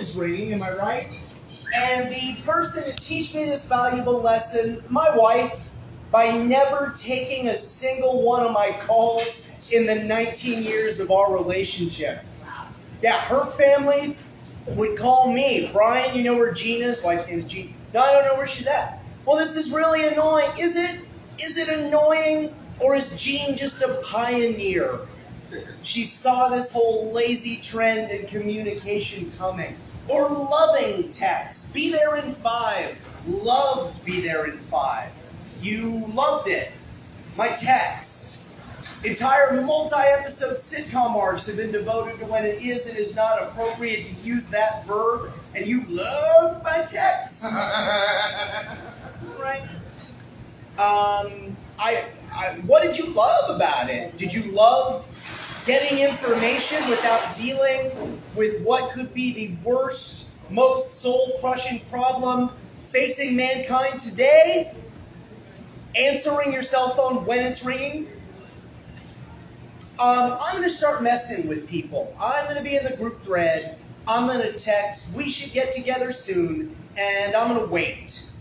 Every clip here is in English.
is ringing, am I right? And the person to teach me this valuable lesson, my wife, by never taking a single one of my calls in the 19 years of our relationship. Yeah, her family would call me, Brian, you know where Jean is? Wife's name is Jean. No, I don't know where she's at. Well, this is really annoying. Is it annoying, or is Jean just a pioneer? She saw this whole lazy trend in communication coming. Or loving text. Be there in 5. Loved be there in 5. You loved it. My text. Entire multi-episode sitcom arcs have been devoted to when it is and is not appropriate to use that verb, and you loved my text. Right? What did you love about it? Did you love getting information without dealing with what could be the worst, most soul-crushing problem facing mankind today? Answering your cell phone when it's ringing? I'm going to start messing with people. I'm going to be in the group thread. I'm going to text, we should get together soon, and I'm going to wait.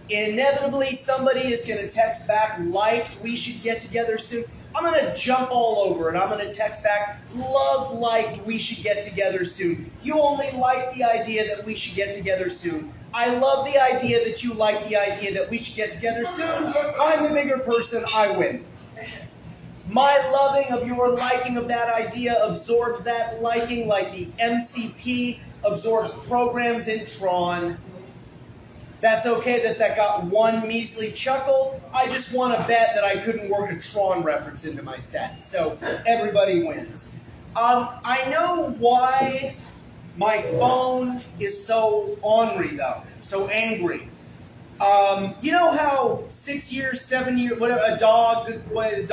Inevitably, somebody is going to text back, liked, we should get together soon. I'm going to jump all over it. I'm going to text back, love, liked, we should get together soon. You only like the idea that we should get together soon. I love the idea that you like the idea that we should get together soon. I'm the bigger person. I win. My loving of your liking of that idea absorbs that liking like the MCP absorbs programs in Tron. That's okay that got one measly chuckle. I just want to bet that I couldn't work a Tron reference into my set. So everybody wins. I know why my phone is so ornery though, so angry. You know how 6 years, 7 years, whatever, a dog, I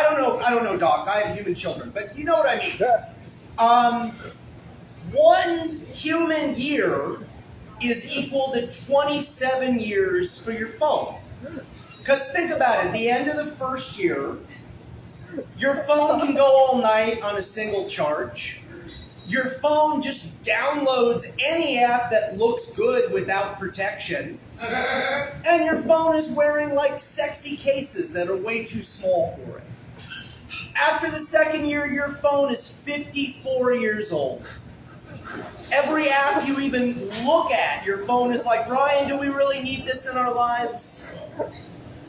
don't know dogs. I have human children, but you know what I mean. 1 human year is equal to 27 years for your phone. Because think about it, the end of the first year, your phone can go all night on a single charge. Your phone just downloads any app that looks good without protection. And your phone is wearing like sexy cases that are way too small for it. After the second year, your phone is 54 years old. Every app you even look at, your phone is like, Ryan, do we really need this in our lives?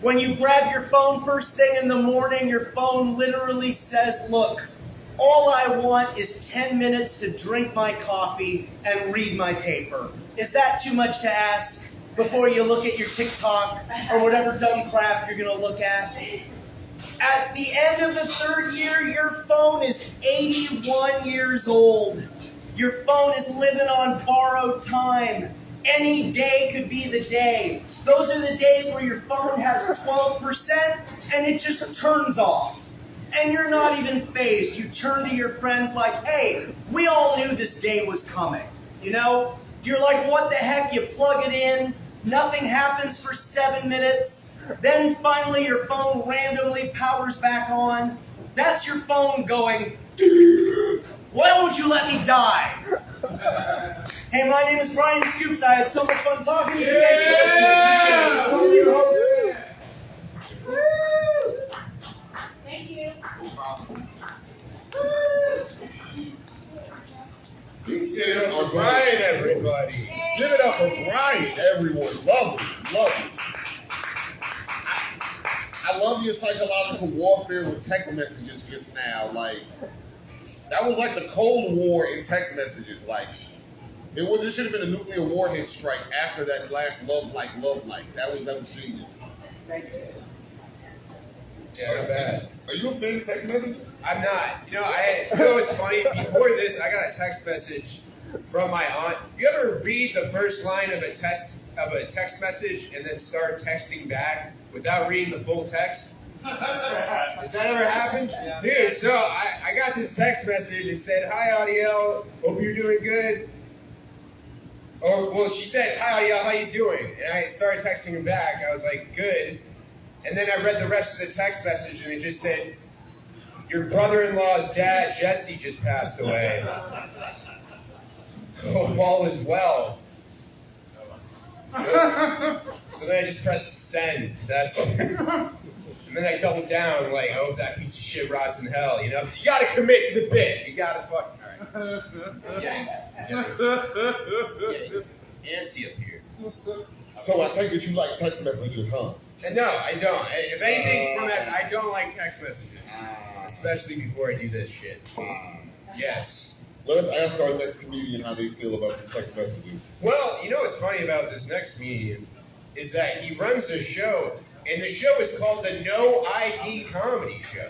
When you grab your phone first thing in the morning, your phone literally says, look, all I want is 10 minutes to drink my coffee and read my paper. Is that too much to ask before you look at your TikTok or whatever dumb crap you're going to look at? At the end of the third year, your phone is 81 years old. Your phone is living on borrowed time. Any day could be the day. Those are the days where your phone has 12% and it just turns off. And you're not even fazed. You turn to your friends like, hey, we all knew this day was coming. You know? You're like, what the heck? You plug it in. Nothing happens for 7 minutes. Then finally your phone randomly powers back on. That's your phone going, why won't you let me die? Hey, my name is Brian Stoops. I had so much fun talking to you. Thanks for listening. I'm your host. Thank you. Brian, everybody. Give it up for Brian, everyone. Love it. I love your psychological warfare with text messages just now. Like, that was like the Cold War in text messages. Like, this should have been a nuclear warhead strike after that last love like. That was genius. Thank you. Yeah, not bad. Are you a fan of text messages? I'm not. You know, it's funny. Before this, I got a text message from my aunt. You ever read the first line of a text message and then start texting back without reading the full text? Has that ever happened? Yeah. Dude, so I got this text message. It said, hi, Adiel. Hope you're doing good. She said, hi, Adiel. How you doing? And I started texting her back. I was like, good. And then I read the rest of the text message, and it just said, your brother-in-law's dad, Jesse, just passed away. ball as well. So then I just pressed send. That's and then I doubled down like, I hope that piece of shit rots in hell, you know? Because you gotta commit to the bit. You gotta fucking alright. Yeah. Antsy up here. So I take it you like text messages, huh? And no, I don't. If anything from that, I don't like text messages. Especially before I do this shit. Yes. Let us ask our next comedian how they feel about these text messages. Well, you know what's funny about this next comedian is that he runs a show, and the show is called the No ID Comedy Show.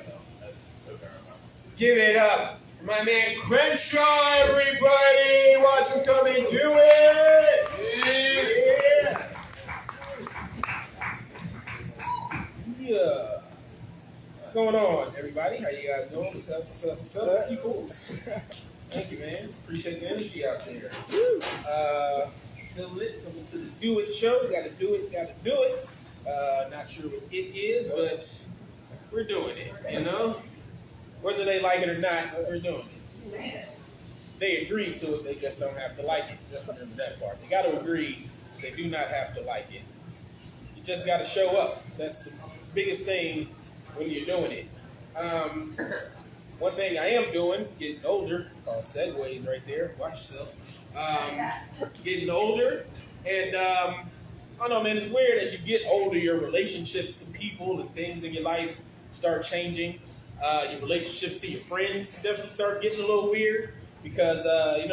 Give it up for my man Crenshaw, everybody! Watch him come and do it! Yeah. What's going on, everybody? How you guys doing? What's up? What's up? What's up, peoples? Thank you, man. Appreciate the energy out there. Feeling it. Coming to the Do It show. Got to do it. Got to do it. Not sure what it is, but we're doing it. You know, whether they like it or not, we're doing it. They agree to it. They just don't have to like it. Just remember that part. They got to agree. They do not have to like it. You just got to show up. That's the biggest thing when you're doing it. One thing I am doing, getting older, called segues right there. Watch yourself. Getting older, and I don't know, man. It's weird as you get older, your relationships to people and things in your life start changing. Your relationships to your friends definitely start getting a little weird because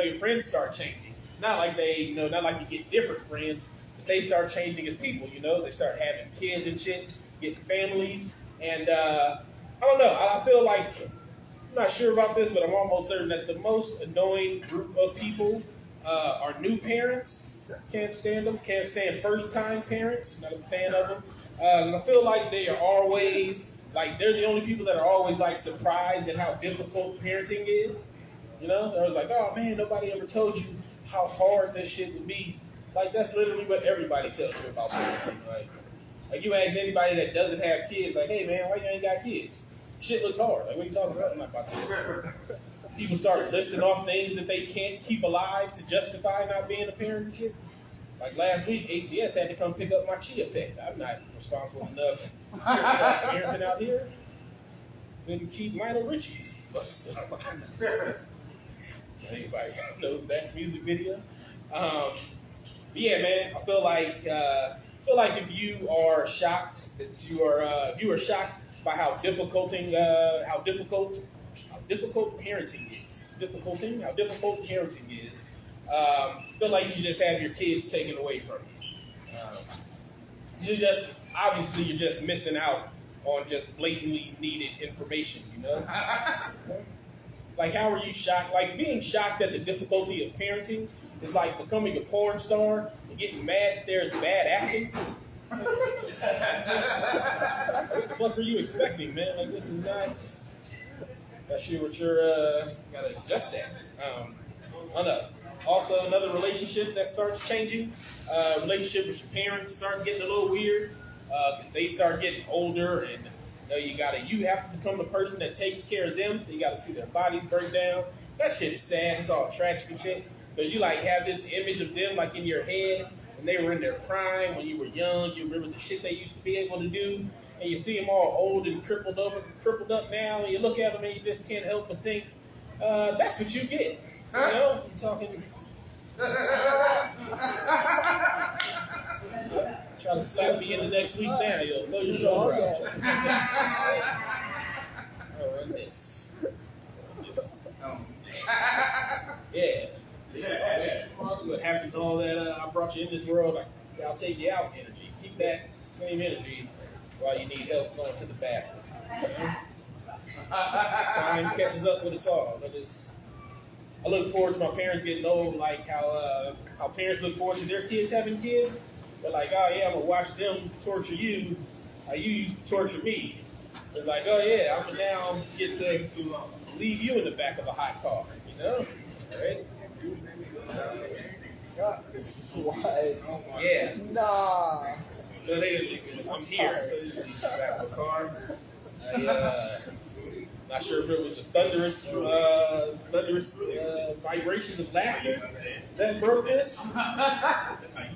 your friends start changing. Not like not like you get different friends, but they start changing as people. They start having kids and shit, getting families, and I don't know. I feel like. I'm not sure about this, but I'm almost certain that the most annoying group of people are new parents. Can't stand them. Can't stand first-time parents. Not a fan of them. I feel like they are always, they're the only people that are always, surprised at how difficult parenting is. They're always like, oh, man, nobody ever told you how hard this shit would be. That's literally what everybody tells you about parenting. Like you ask anybody that doesn't have kids, hey, man, why you ain't got kids? Shit looks hard. What are you talking about? I'm not about to. People start listing off things that they can't keep alive to justify not being a parent and shit. Like last week, ACS had to come pick up my chia pet. I'm not responsible enough to start parenting out here. Didn't keep Lionel Richie's busted. Anybody knows that music video? Yeah, man. I feel like if you are shocked that you are, if you are shocked by how difficult parenting is. How difficult parenting is. Feel like you should just have your kids taken away from you. You're just missing out on just blatantly needed information, how are you shocked? Being shocked at the difficulty of parenting is like becoming a porn star and getting mad that there's bad acting. What the fuck were you expecting, man? This is not. Not sure what you're gotta adjust that. I don't know. Also, another relationship that starts changing. Relationship with your parents start getting a little weird because they start getting older, and you have to become the person that takes care of them. So you got to see their bodies break down. That shit is sad. It's all tragic and shit because you have this image of them in your head. They were in their prime when you were young. You remember the shit they used to be able to do, and you see them all old and crippled up now, and you look at them and you just can't help but think, that's what you get. You're talking. Try to slap me in the next week now. You'll throw your shoulder out. I'll run this. Yeah. What happened to all that I brought you in this world, I'll take you out energy. Keep that same energy while you need help going to the bathroom. Time catches up with us all. I look forward to my parents getting old, how parents look forward to their kids having kids. They're like, oh yeah, I'm going to watch them torture you how you used to torture me. They're like, oh yeah, I'm going to now get to leave you in the back of a hot car, Right? What? Yeah. Nah. So I'm here. So back of a car. Not sure if it was the thunderous vibrations of laughter that broke this,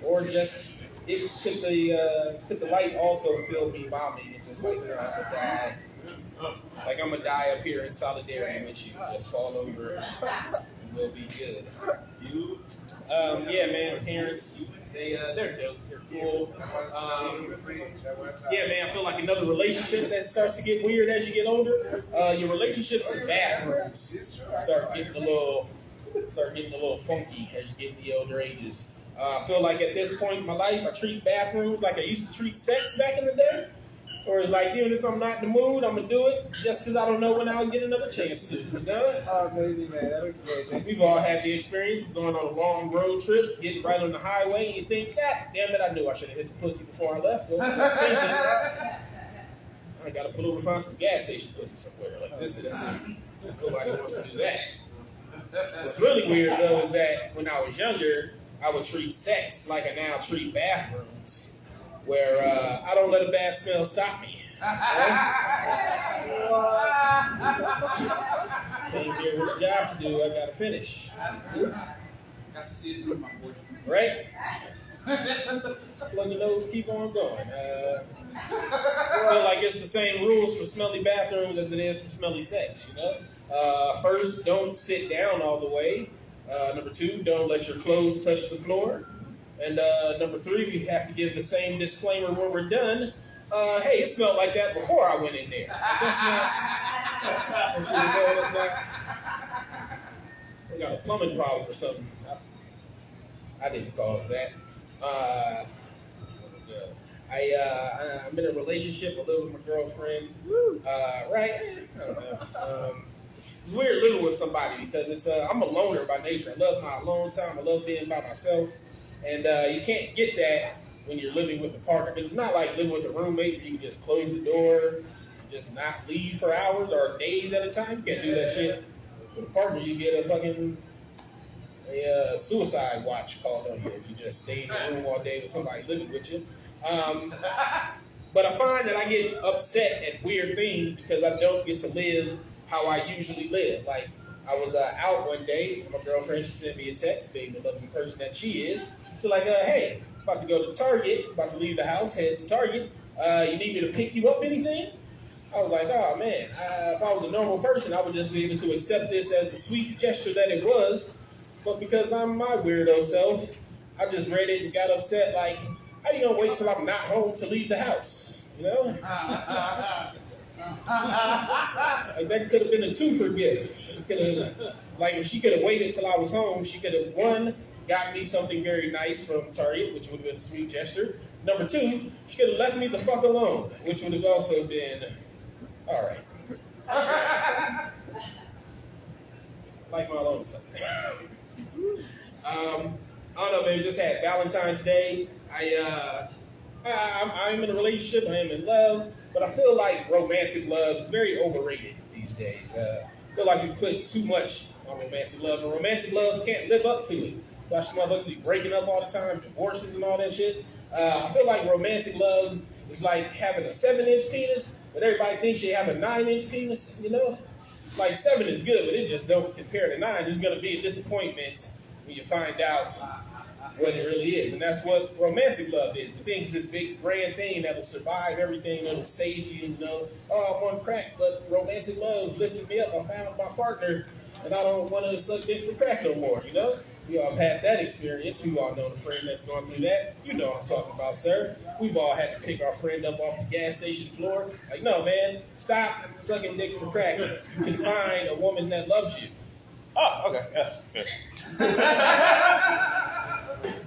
or just could the light also feel me bombing and just like I'm gonna die. Like I'm gonna die up here in solidarity with you. Just fall over and we'll be good. Yeah, man, parents, they're dope. They're cool. Yeah, man, I feel like another relationship that starts to get weird as you get older. Your relationships in bathrooms start getting a little funky as you get in the older ages. I feel like at this point in my life, I treat bathrooms like I used to treat sex back in the day. Or it's like, even if I'm not in the mood, I'm going to do it just because I don't know when I'll get another chance to, you know? Oh, amazing, man. That was great, man. We've all had the experience of going on a long road trip, getting right on the highway, and you think, God damn it, I knew I should have hit the pussy before I left. So I got to pull over and find some gas station pussy somewhere. Like, this is, nobody wants to do that. What's really weird, though, is that when I was younger, I would treat sex like I now treat bathrooms, where I don't let a bad smell stop me. Came here with a job to do, I gotta finish. Right? Plug your nose, keep on going. I feel like it's the same rules for smelly bathrooms as it is for smelly sex, you know? First, don't sit down all the way. Number 2, don't let your clothes touch the floor. And number 3, we have to give the same disclaimer when we're done. Hey, it smelled like that before I went in there. That's not. We got a plumbing problem or something. I didn't cause that. I'm in a relationship. I live with my girlfriend. Right? I don't know. It's weird living with somebody because I'm a loner by nature. I love my alone time. I love being by myself. And you can't get that when you're living with a partner, because it's not like living with a roommate. You can just close the door, just not leave for hours or days at a time. You can't do that shit. With a partner, you get a suicide watch called on you if you just stay in the room all day with somebody living with you. But I find that I get upset at weird things because I don't get to live how I usually live. Like, I was out one day, my girlfriend, she sent me a text, being the loving person that she is. She's like, hey, about to go to Target, about to leave the house, head to Target. You need me to pick you up anything? I was like, oh man, if I was a normal person, I would just be able to accept this as the sweet gesture that it was. But because I'm my weirdo self, I just read it and got upset, like, how you gonna wait till I'm not home to leave the house? You know? Like, that could have been a twofer gift. She could have, like, if she could have waited till I was home, she could have, 1, got me something very nice from Target, which would have been a sweet gesture. Number 2, she could have left me the fuck alone, which would have also been all right. Like my alone time. I don't know, man. Just had Valentine's Day. I'm in a relationship. I am in love. But I feel like romantic love is very overrated these days. I feel like we put too much on romantic love, and romantic love can't live up to it. Watch motherfuckers be breaking up all the time, divorces and all that shit. I feel like romantic love is like having a 7-inch penis, but everybody thinks you have a 9-inch penis, you know? Like 7 is good, but it just don't compare to 9. There's gonna be a disappointment when you find out what it really is. And that's what romantic love is. We think it's this big grand thing that'll survive everything, that'll save you, you know. Oh, I'm on crack, but romantic love lifted me up. I found my partner, and I don't want to suck dick for crack no more, you know? We all have had that experience. We've all known a friend that's gone through that. You know what I'm talking about, sir. We've all had to pick our friend up off the gas station floor. Like, no, man, stop sucking dick for crack. You can find a woman that loves you. Oh, okay. Yeah.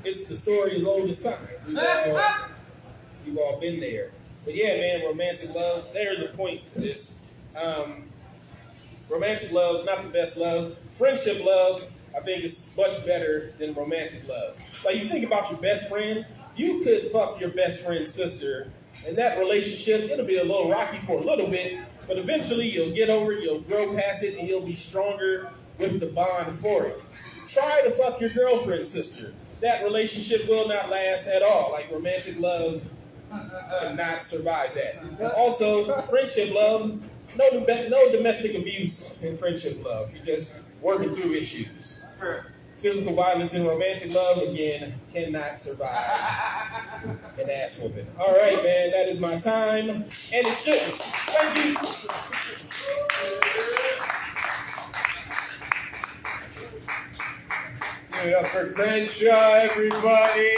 It's the story as old as time. We've all been there. But yeah, man, romantic love, there's a point to this. Romantic love, not the best love. Friendship love, I think is much better than romantic love. Like, you think about your best friend, you could fuck your best friend's sister, and that relationship, it'll be a little rocky for a little bit, but eventually you'll get over it, you'll grow past it, and you'll be stronger with the bond for it. Try to fuck your girlfriend's sister. That relationship will not last at all. Like, romantic love cannot survive that. Also, friendship love, no domestic abuse in friendship love. You're just working through issues. Physical violence in romantic love, again, cannot survive an ass whooping. All right, man, that is my time, and it shouldn't. Thank you. Give it up for Crenshaw, everybody.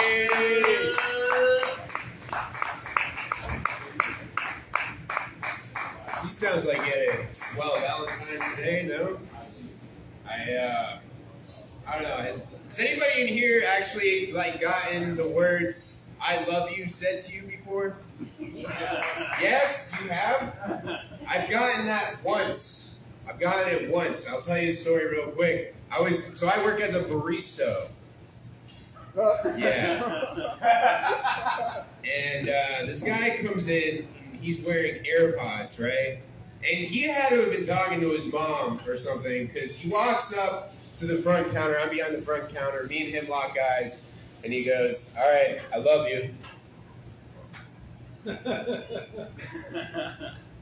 He sounds like he had a swell Valentine's Day, no? I don't know. Has anybody in here actually like gotten the words "I love you" said to you before? Yes, you have? I've gotten that once. I've gotten it once. I'll tell you the story real quick. I work as a barista. Yeah. And this guy comes in, he's wearing AirPods, right? And he had to have been talking to his mom or something, because he walks up to the front counter. I'm behind the front counter. Me and him lock eyes. And he goes, "All right, I love you."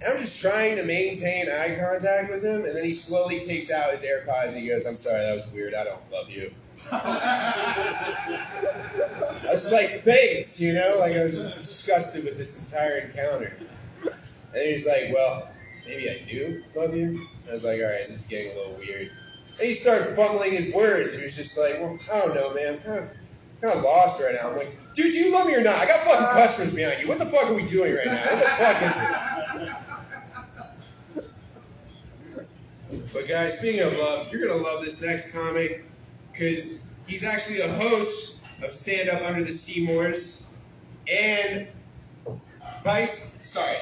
I'm just trying to maintain eye contact with him, and then he slowly takes out his AirPods and he goes, "I'm sorry, that was weird. I don't love you." I was like, thanks, you know? Like, I was just disgusted with this entire encounter. And he's like, "Well, maybe I do love you." I was like, all right, this is getting a little weird. And he started fumbling his words. He was just like, "Well, I don't know, man. I'm kind of lost right now." I'm like, "Dude, do you love me or not? I got fucking customers behind you. What the fuck are we doing right now? What the fuck is this?" But guys, speaking of love, you're going to love this next comic, because he's actually a host of Stand Up Under the Seymours and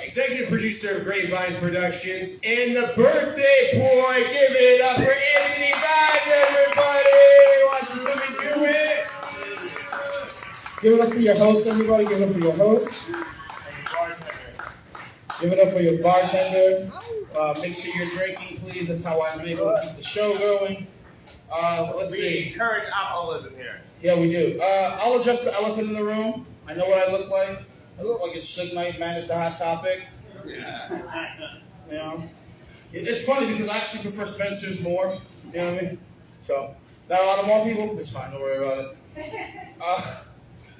executive producer of Great Vines Productions and the birthday boy. Give it up for Anthony Vines, everybody. Watch him let me do it. Give it up for your host, everybody. Give it up for your host. Give it up for your bartender. Make sure you're drinking, please. That's how I'm able to keep the show going. Let's see. We encourage alcoholism here. Yeah, we do. I'll address the elephant in the room. I know what I look like. I look like a Suge Knight managed the Hot Topic. Yeah. You know? It's funny because I actually prefer Spencer's more. You know what I mean? So, not a lot of more people. It's fine. Don't worry about it.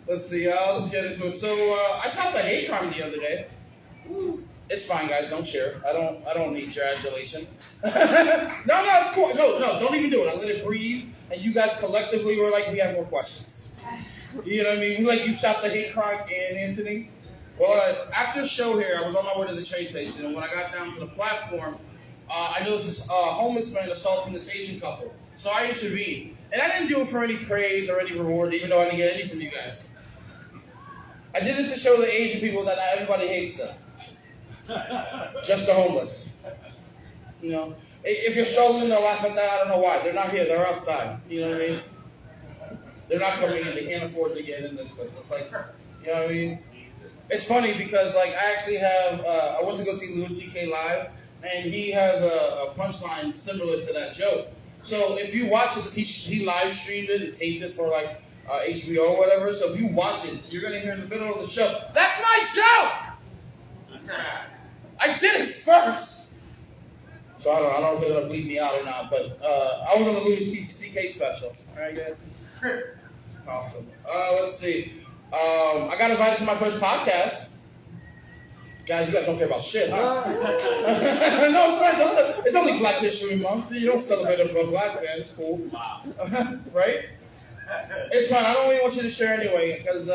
Let's see. I'll just get into it. So, I shot the hate crime the other day. It's fine, guys. Don't cheer. I don't need your adulation. No, it's cool. No, don't even do it. I let it breathe, and you guys collectively were like, we have more questions. You know what I mean? Like, you shot the hate crime and Anthony. Well, after the show here, I was on my way to the train station, and when I got down to the platform, I noticed this homeless man assaulting this Asian couple. So I intervened, and I didn't do it for any praise or any reward, even though I didn't get any from you guys. I did it to show the Asian people that not everybody hates them. Just the homeless. You know, if you're struggling to laugh at that, I don't know why. They're not here. They're outside. You know what I mean? They're not coming in. They can't afford to get in this place. It's like, you know what I mean? It's funny because, like, I actually have, I went to go see Louis C.K. live, and he has a punchline similar to that joke. So if you watch it, he live streamed it and taped it for, like, HBO or whatever. So if you watch it, you're going to hear in the middle of the show, "That's my joke! I did it first!" So I don't know if they're going to bleep me out or not, but I was on the Louis C.K. special. All right, guys? Awesome. Let's see. I got invited to my first podcast. Guys, you guys don't care about shit, huh? No, it's fine. It's only Black History Month. You don't celebrate a black man. It's cool. Right? It's fine. I don't even want you to share anyway, because I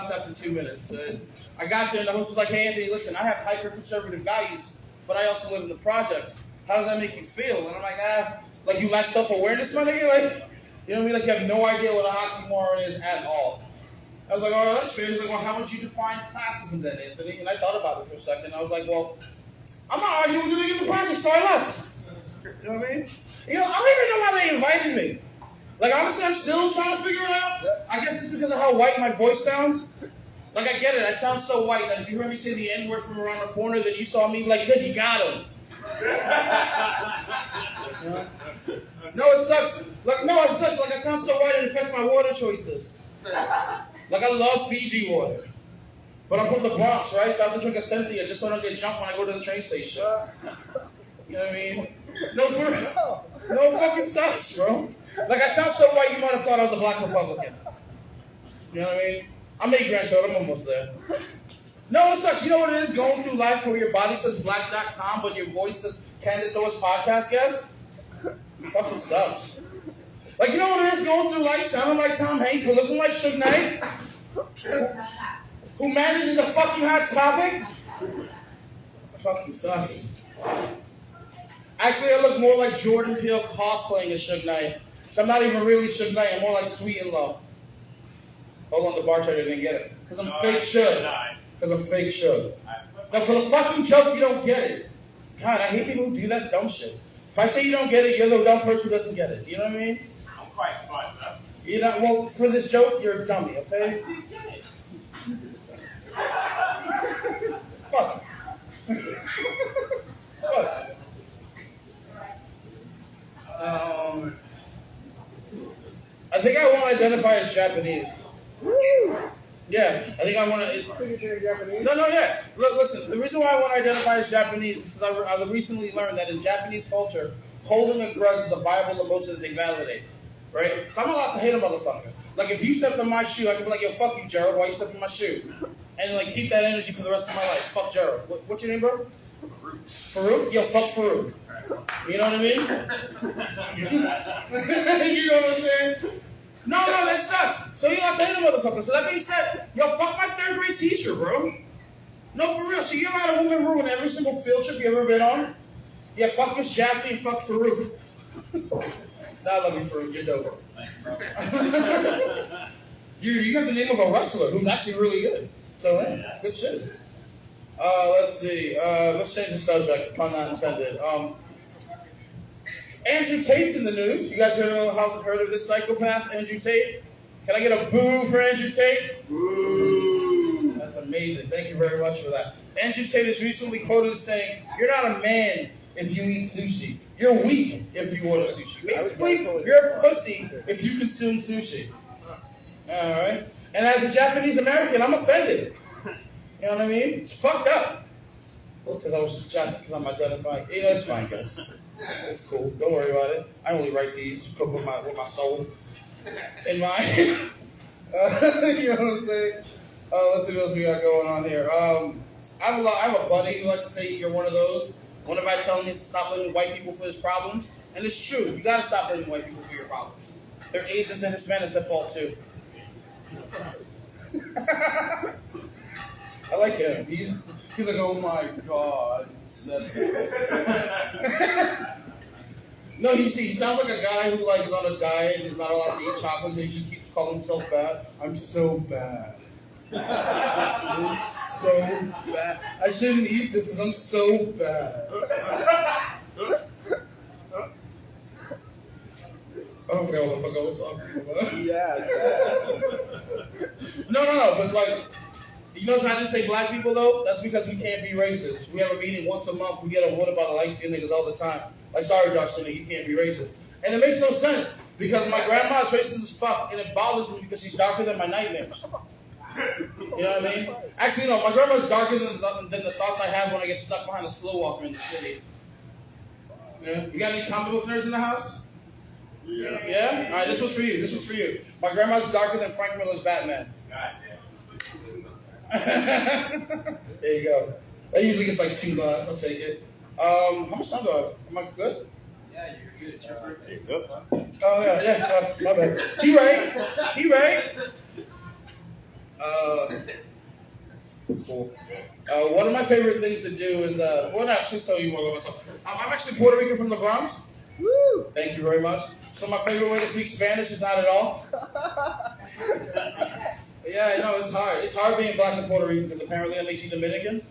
left after 2 minutes. I got there, and the host was like, "Hey, Anthony, listen, I have hyper-conservative values, but I also live in the projects. How does that make you feel?" And I'm like, like you lack self-awareness, my nigga? Like, you know what I mean? Like you have no idea what an oxymoron is at all. I was like, all right, that's fair. He's like, well, how would you define classism then, Anthony? And I thought about it for a second. I was like, well, I'm not arguing with the nigga in the project, so I left. You know what I mean? You know, I don't even know why they invited me. Like, honestly, I'm still trying to figure it out. I guess it's because of how white my voice sounds. Like, I get it. I sound so white that if you heard me say the N-word from around the corner, then you saw me like, good, you got him. No, it sucks. Like, no, it sucks. Like, I sound so white, it affects my water choices. Like, I love Fiji water. But I'm from the Bronx, right? So I have to drink a Cynthia just so I don't get jumped when I go to the train station. You know what I mean? No, fucking sus, bro. Like, I sound so white, you might have thought I was a black Republican. You know what I mean? I'm 8 grand short, I'm almost there. No, it sucks. You know what it is? Going through life where your body says black.com, but your voice says Candace Owens podcast guest? It fucking sucks. Like, you know what it is? Going through life sounding like Tom Hanks, but looking like Suge Knight? Who manages a fucking Hot Topic? It fucking sucks. Actually, I look more like Jordan Peele cosplaying as Suge Knight. So I'm not even really Suge Knight. I'm more like Sweet and Low. Hold on, the bartender didn't get it. Because I'm fake Suge. Because I'm fake Suge. Now, for the fucking joke, you don't get it. God, I hate people who do that dumb shit. If I say you don't get it, you're the dumb person who doesn't get it. You know what I mean? I'm quite smart, though. You know, well, for this joke, you're a dummy, okay? Fuck. Fuck. I think I want to identify as Japanese. Yeah, I think I want to. No, yeah. Look, listen, the reason why I want to identify as Japanese is because I recently learned that in Japanese culture, holding a grudge is a viable emotion that they validate. Right? So I'm allowed to hate a motherfucker. Like, if you stepped in my shoe, I could be like, yo, fuck you, Gerald, why you stepped in my shoe? And, like, keep that energy for the rest of my life. Fuck Gerald. What's your name, bro? Farouk? Yo, fuck Farouk. You know what I mean? You know what I'm saying? No, that sucks. So you have to hate a motherfucker. So that being said, yo, fuck my 3rd grade teacher, bro. No, for real. So you ever had a woman ruin every single field trip you ever been on? Yeah, fuck Miss Jaffe and fuck Farouk. I love you, Farouk. You're dope. You got the name of a wrestler who's actually really good. So, yeah, good shit. Let's see. Let's change the subject. Pun not intended. Andrew Tate's in the news. You guys heard of this psychopath, Andrew Tate? Can I get a boo for Andrew Tate? Boo. That's amazing. Thank you very much for that. Andrew Tate is recently quoted as saying, "You're not a man if you eat sushi. You're weak if you order sushi." Basically, you're a pussy if you consume sushi. All right? And as a Japanese American, I'm offended. You know what I mean? It's fucked up. Because I'm identifying. You know, it's fine, guys. It's cool. Don't worry about it. I only write these with my soul in mind. You know what I'm saying? Let's see what else we got going on here. I have a buddy who likes to say you're one of those. Whenever I tell him to stop blaming white people for his problems, and it's true. You gotta stop blaming white people for your problems. They're Asians and Hispanics at fault too. I like him. He's like, oh my god. No, he sounds like a guy who like is on a diet and is not allowed to eat chocolate, so he just keeps calling himself bad. I'm so bad. It's so bad. I shouldn't eat this because I'm so bad. I forgot what the fuck I was talking about. Yeah. No, but like, you notice I didn't say black people though? That's because we can't be racist. We have a meeting once a month. We get a what about the light-skinned niggas all the time. Like, sorry, dark skin nigga, you can't be racist. And it makes no sense because my grandma's racist as fuck, and it bothers me because she's darker than my nightmares. You know what I mean? Actually, no, my grandma's darker than the thoughts I have when I get stuck behind a slow walker in the city. Yeah? You got any comic book nerds in the house? Yeah. Yeah? All right, this one's for you. This one's for you. My grandma's darker than Frank Miller's Batman. God damn. There you go. That usually gets like 2 bucks. I'll take it. How much time do I have? Am I good? Yeah, you're good. It's your birthday. Oh, yeah. My bad. He right. Cool. One of my favorite things to do is, well, not to tell you more about myself. I'm actually Puerto Rican from the Bronx. Woo! Thank you very much. So my favorite way to speak Spanish is not at all. Yeah, I know, it's hard. It's hard being black in Puerto Rico because apparently that makes you Dominican.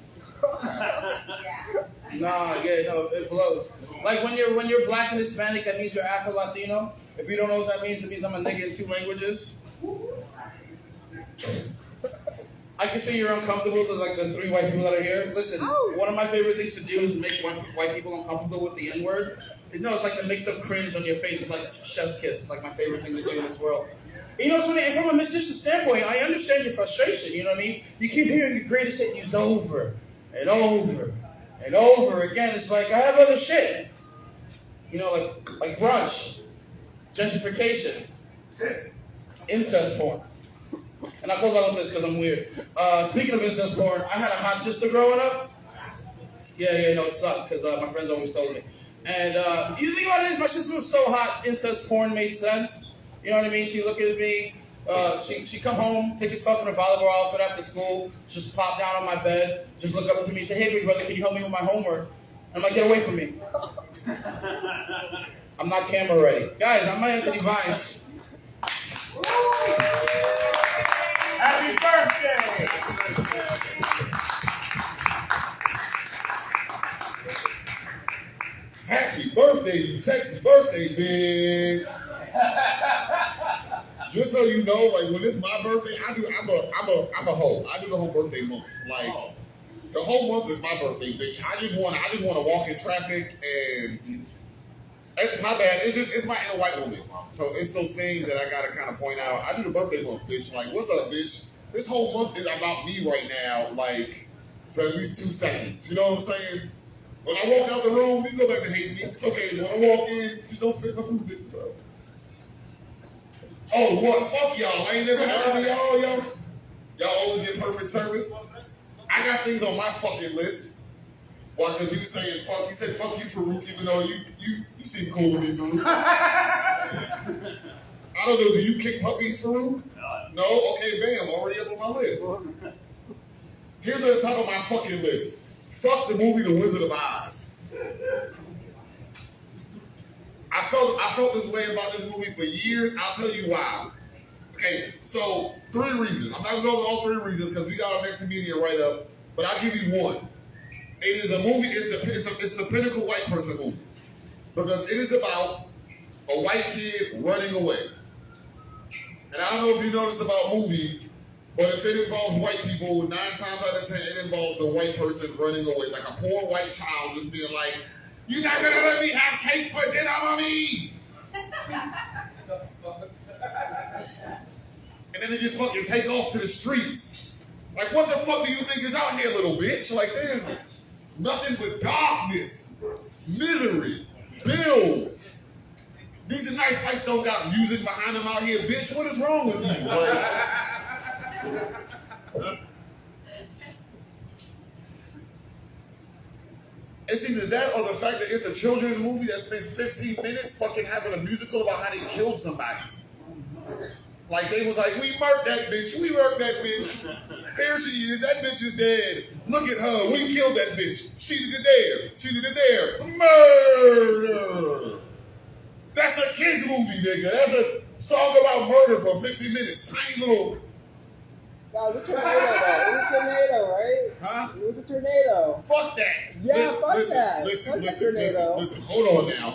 It blows. Like when you're black and Hispanic, that means you're Afro-Latino. If you don't know what that means, it means I'm a nigga in 2 languages. I can say you're uncomfortable with like the 3 white people that are here. Listen, one of my favorite things to do is make white people uncomfortable with the N-word. No, it's like the mix of cringe on your face. It's like chef's kiss. It's like my favorite thing to do in this world. You know, so from a musician standpoint, I understand your frustration. You know what I mean? You keep hearing your greatest hit used over and over and over again. It's like, I have other shit. You know, like brunch, gentrification, incest porn. And I'll close out with this because I'm weird. Speaking of incest porn, I had a hot sister growing up. Yeah, no, it sucked because my friends always told me. And you think about it is, my sister was so hot, incest porn made sense. You know what I mean? She look at me, she come home, take his fucking volleyball outfit after school, just pop down on my bed, just look up to me and say, hey, big brother, can you help me with my homework? And I'm like, get away from me. I'm not camera ready. Guys, I'm Anthony Vines. Happy birthday! Happy birthday, you sexy birthday, bitch. Just so you know, like when it's my birthday, I'm a hoe. I do the whole birthday month. Like the whole month is my birthday, bitch. I just wanna walk in traffic and my bad. It's my inner white woman. So it's those things that I gotta kind of point out. I do the birthday month, bitch. Like, what's up, bitch? This whole month is about me right now, like for at least 2 seconds. You know what I'm saying? When I walk out the room, you go back to hate me. It's okay. When I walk in, just don't spit my food, bitch. So. Oh, what? Fuck y'all. I ain't never happened to y'all. Y'all always get perfect service. I got things on my fucking list. Why? Because you saying fuck. You said fuck you, Farouk, even though you seem cool to me, Farouk. I don't know. Do you kick puppies, Farouk? No? Okay, bam. Already up on my list. Here's at the top of my fucking list. Fuck the movie The Wizard of Oz. I felt this way about this movie for years. I'll tell you why. Okay, so 3 reasons. I'm not going to go with all 3 reasons because we got our next comedian right up, but I'll give you one. It is a movie, it's the pinnacle white person movie. Because it is about a white kid running away. And I don't know if you notice about movies, but if it involves white people, 9 times out of 10, it involves a white person running away. Like a poor white child just being like, you're not gonna let me have cake for dinner, mommy! And then they just fucking take off to the streets. Like, what the fuck do you think is out here, little bitch? Like, there's nothing but darkness, misery, bills. These are nice fights don't got music behind them out here, bitch. What is wrong with you? Like, it's either that or the fact that it's a children's movie that spends 15 minutes fucking having a musical about how they killed somebody. Like, they was like, we murked that bitch, we murked that bitch. Here she is, that bitch is dead. Look at her, we killed that bitch. She did it there. Murder! That's a kid's movie, nigga. That's a song about murder for 15 minutes. Tiny little... No, it was a tornado, though. It was a tornado, right? Huh? It was a tornado. Fuck that. Yeah, fuck that. Listen. Hold on now.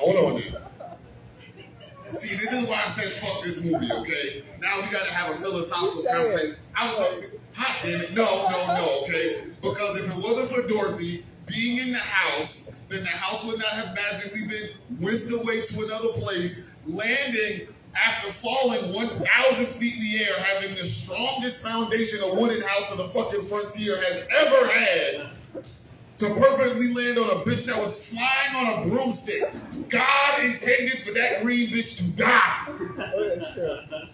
See, this is why I said fuck this movie, okay? Now we gotta have a philosophical conversation. I'm sorry. Hot damn it. No, okay? Because if it wasn't for Dorothy being in the house, then the house would not have magically been whisked away to another place, landing after falling 1,000 feet in the air, having the strongest foundation a wooden house on the fucking frontier has ever had, to perfectly land on a bitch that was flying on a broomstick. God intended for that green bitch to die. Oh, that's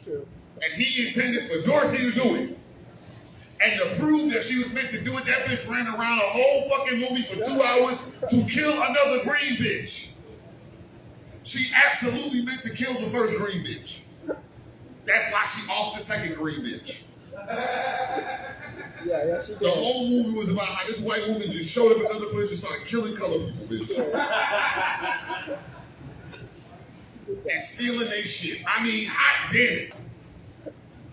true. And he intended for Dorothy to do it. And to prove that she was meant to do it, that bitch ran around a whole fucking movie for 2 hours to kill another green bitch. She absolutely meant to kill the first green bitch. That's why she offed the second green bitch. Yeah, she did. The whole movie was about how this white woman just showed up in another place and started killing color people, bitch. And stealing their shit. I mean, hot damn it.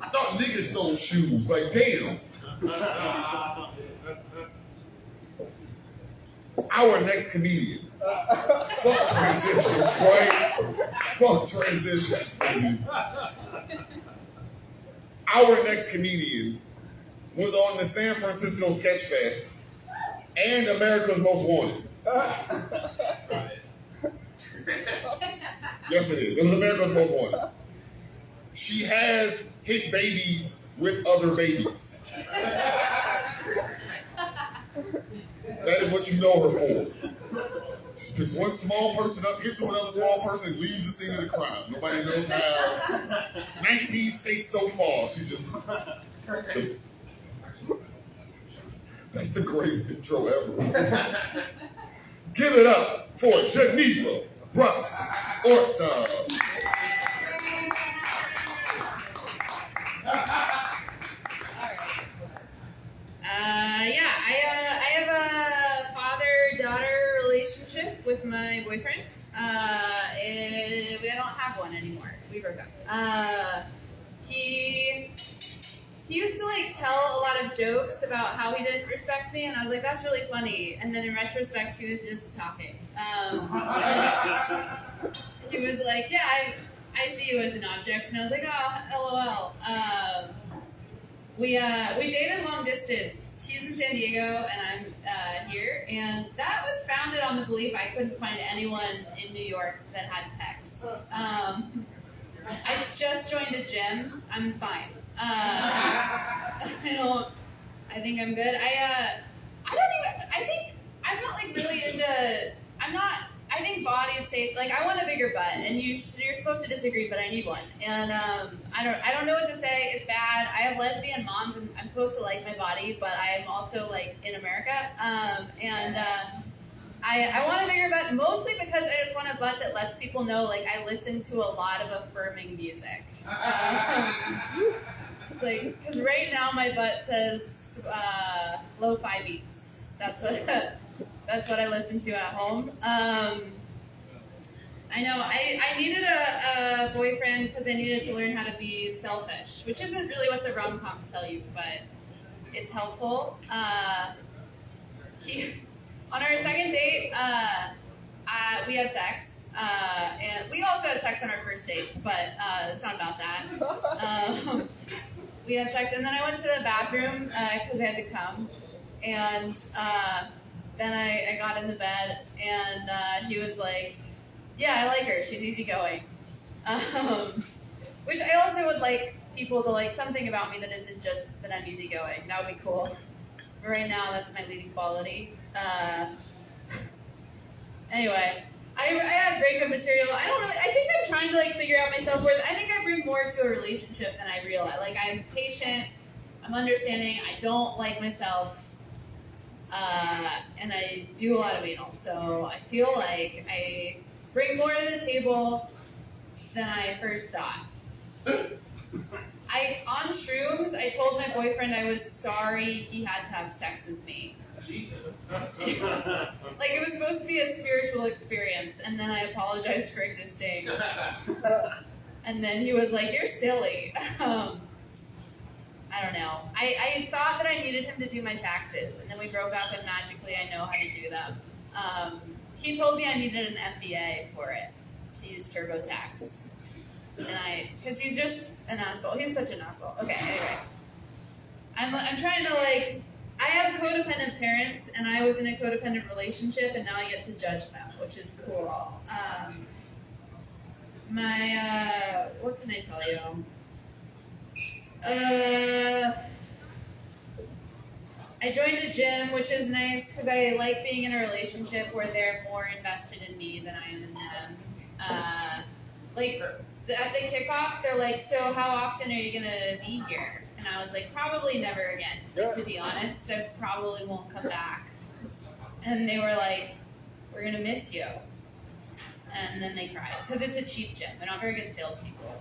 I thought niggas stole shoes. Like, damn. Our next comedian. Fuck transitions, right? Fuck transitions, baby. Our next comedian was on the San Francisco Sketch Fest and America's Most Wanted. Yes, it is. It was America's Most Wanted. She has hit babies with other babies. That is what you know her for. She picks one small person up, hits her with another small person, and leaves the scene of the crime. Nobody knows how. 19 states so far. She just. That's the greatest intro ever. Give it up for Geneva Russ Ortha. I have a father-daughter relationship with my boyfriend. We don't have one anymore. We broke up. He used to like tell a lot of jokes about how he didn't respect me, and I was like, that's really funny. And then in retrospect, he was just talking. He was like, yeah, I see you as an object, and I was like, oh, LOL. We dated long distance. He's in San Diego, and I'm here, and that was founded on the belief I couldn't find anyone in New York that had pecs. I just joined a gym. I'm fine. I think I'm good. I think body's safe. Like, I want a bigger butt, and you're supposed to disagree, but I need one. And I don't know what to say. It's bad. I have lesbian moms, and I'm supposed to like my body, but I am also like in America. I want a bigger butt, mostly because I just want a butt that lets people know, like, I listen to a lot of affirming music. Just like, because right now my butt says lo-fi beats. That's what I listen to at home. I know I needed a boyfriend because I needed to learn how to be selfish, which isn't really what the rom-coms tell you, but it's helpful. On our second date, we had sex, and we also had sex on our first date, but it's not about that. We had sex, and then I went to the bathroom because I had to come, and then I got in the bed, and he was like, yeah, I like her. She's easygoing. Which I also would like people to like something about me that isn't just that I'm easygoing. That would be cool. But right now, that's my leading quality. Anyway, I had breakup material. I think I'm trying to like figure out my self-worth. I think I bring more to a relationship than I realize. Like, I'm patient, I'm understanding, I don't like myself, and I do a lot of anal. So I feel like I bring more to the table than I first thought. On shrooms, I told my boyfriend I was sorry he had to have sex with me. Like, it was supposed to be a spiritual experience, and then I apologized for existing. And then he was like, you're silly. I don't know. I thought that I needed him to do my taxes, and then we broke up, and magically I know how to do them. He told me I needed an MBA for it, to use TurboTax. Because he's just an asshole. He's such an asshole. Okay, anyway. I'm trying to, like, I have codependent parents, and I was in a codependent relationship, and now I get to judge them, which is cool. What can I tell you? I joined a gym, which is nice, because I like being in a relationship where they're more invested in me than I am in them. At the kickoff, they're like, so how often are you going to be here? And I was like, probably never again. Like, to be honest, I probably won't come back. And they were like, we're going to miss you. And then they cried. Because it's a cheap gym. They're not very good salespeople.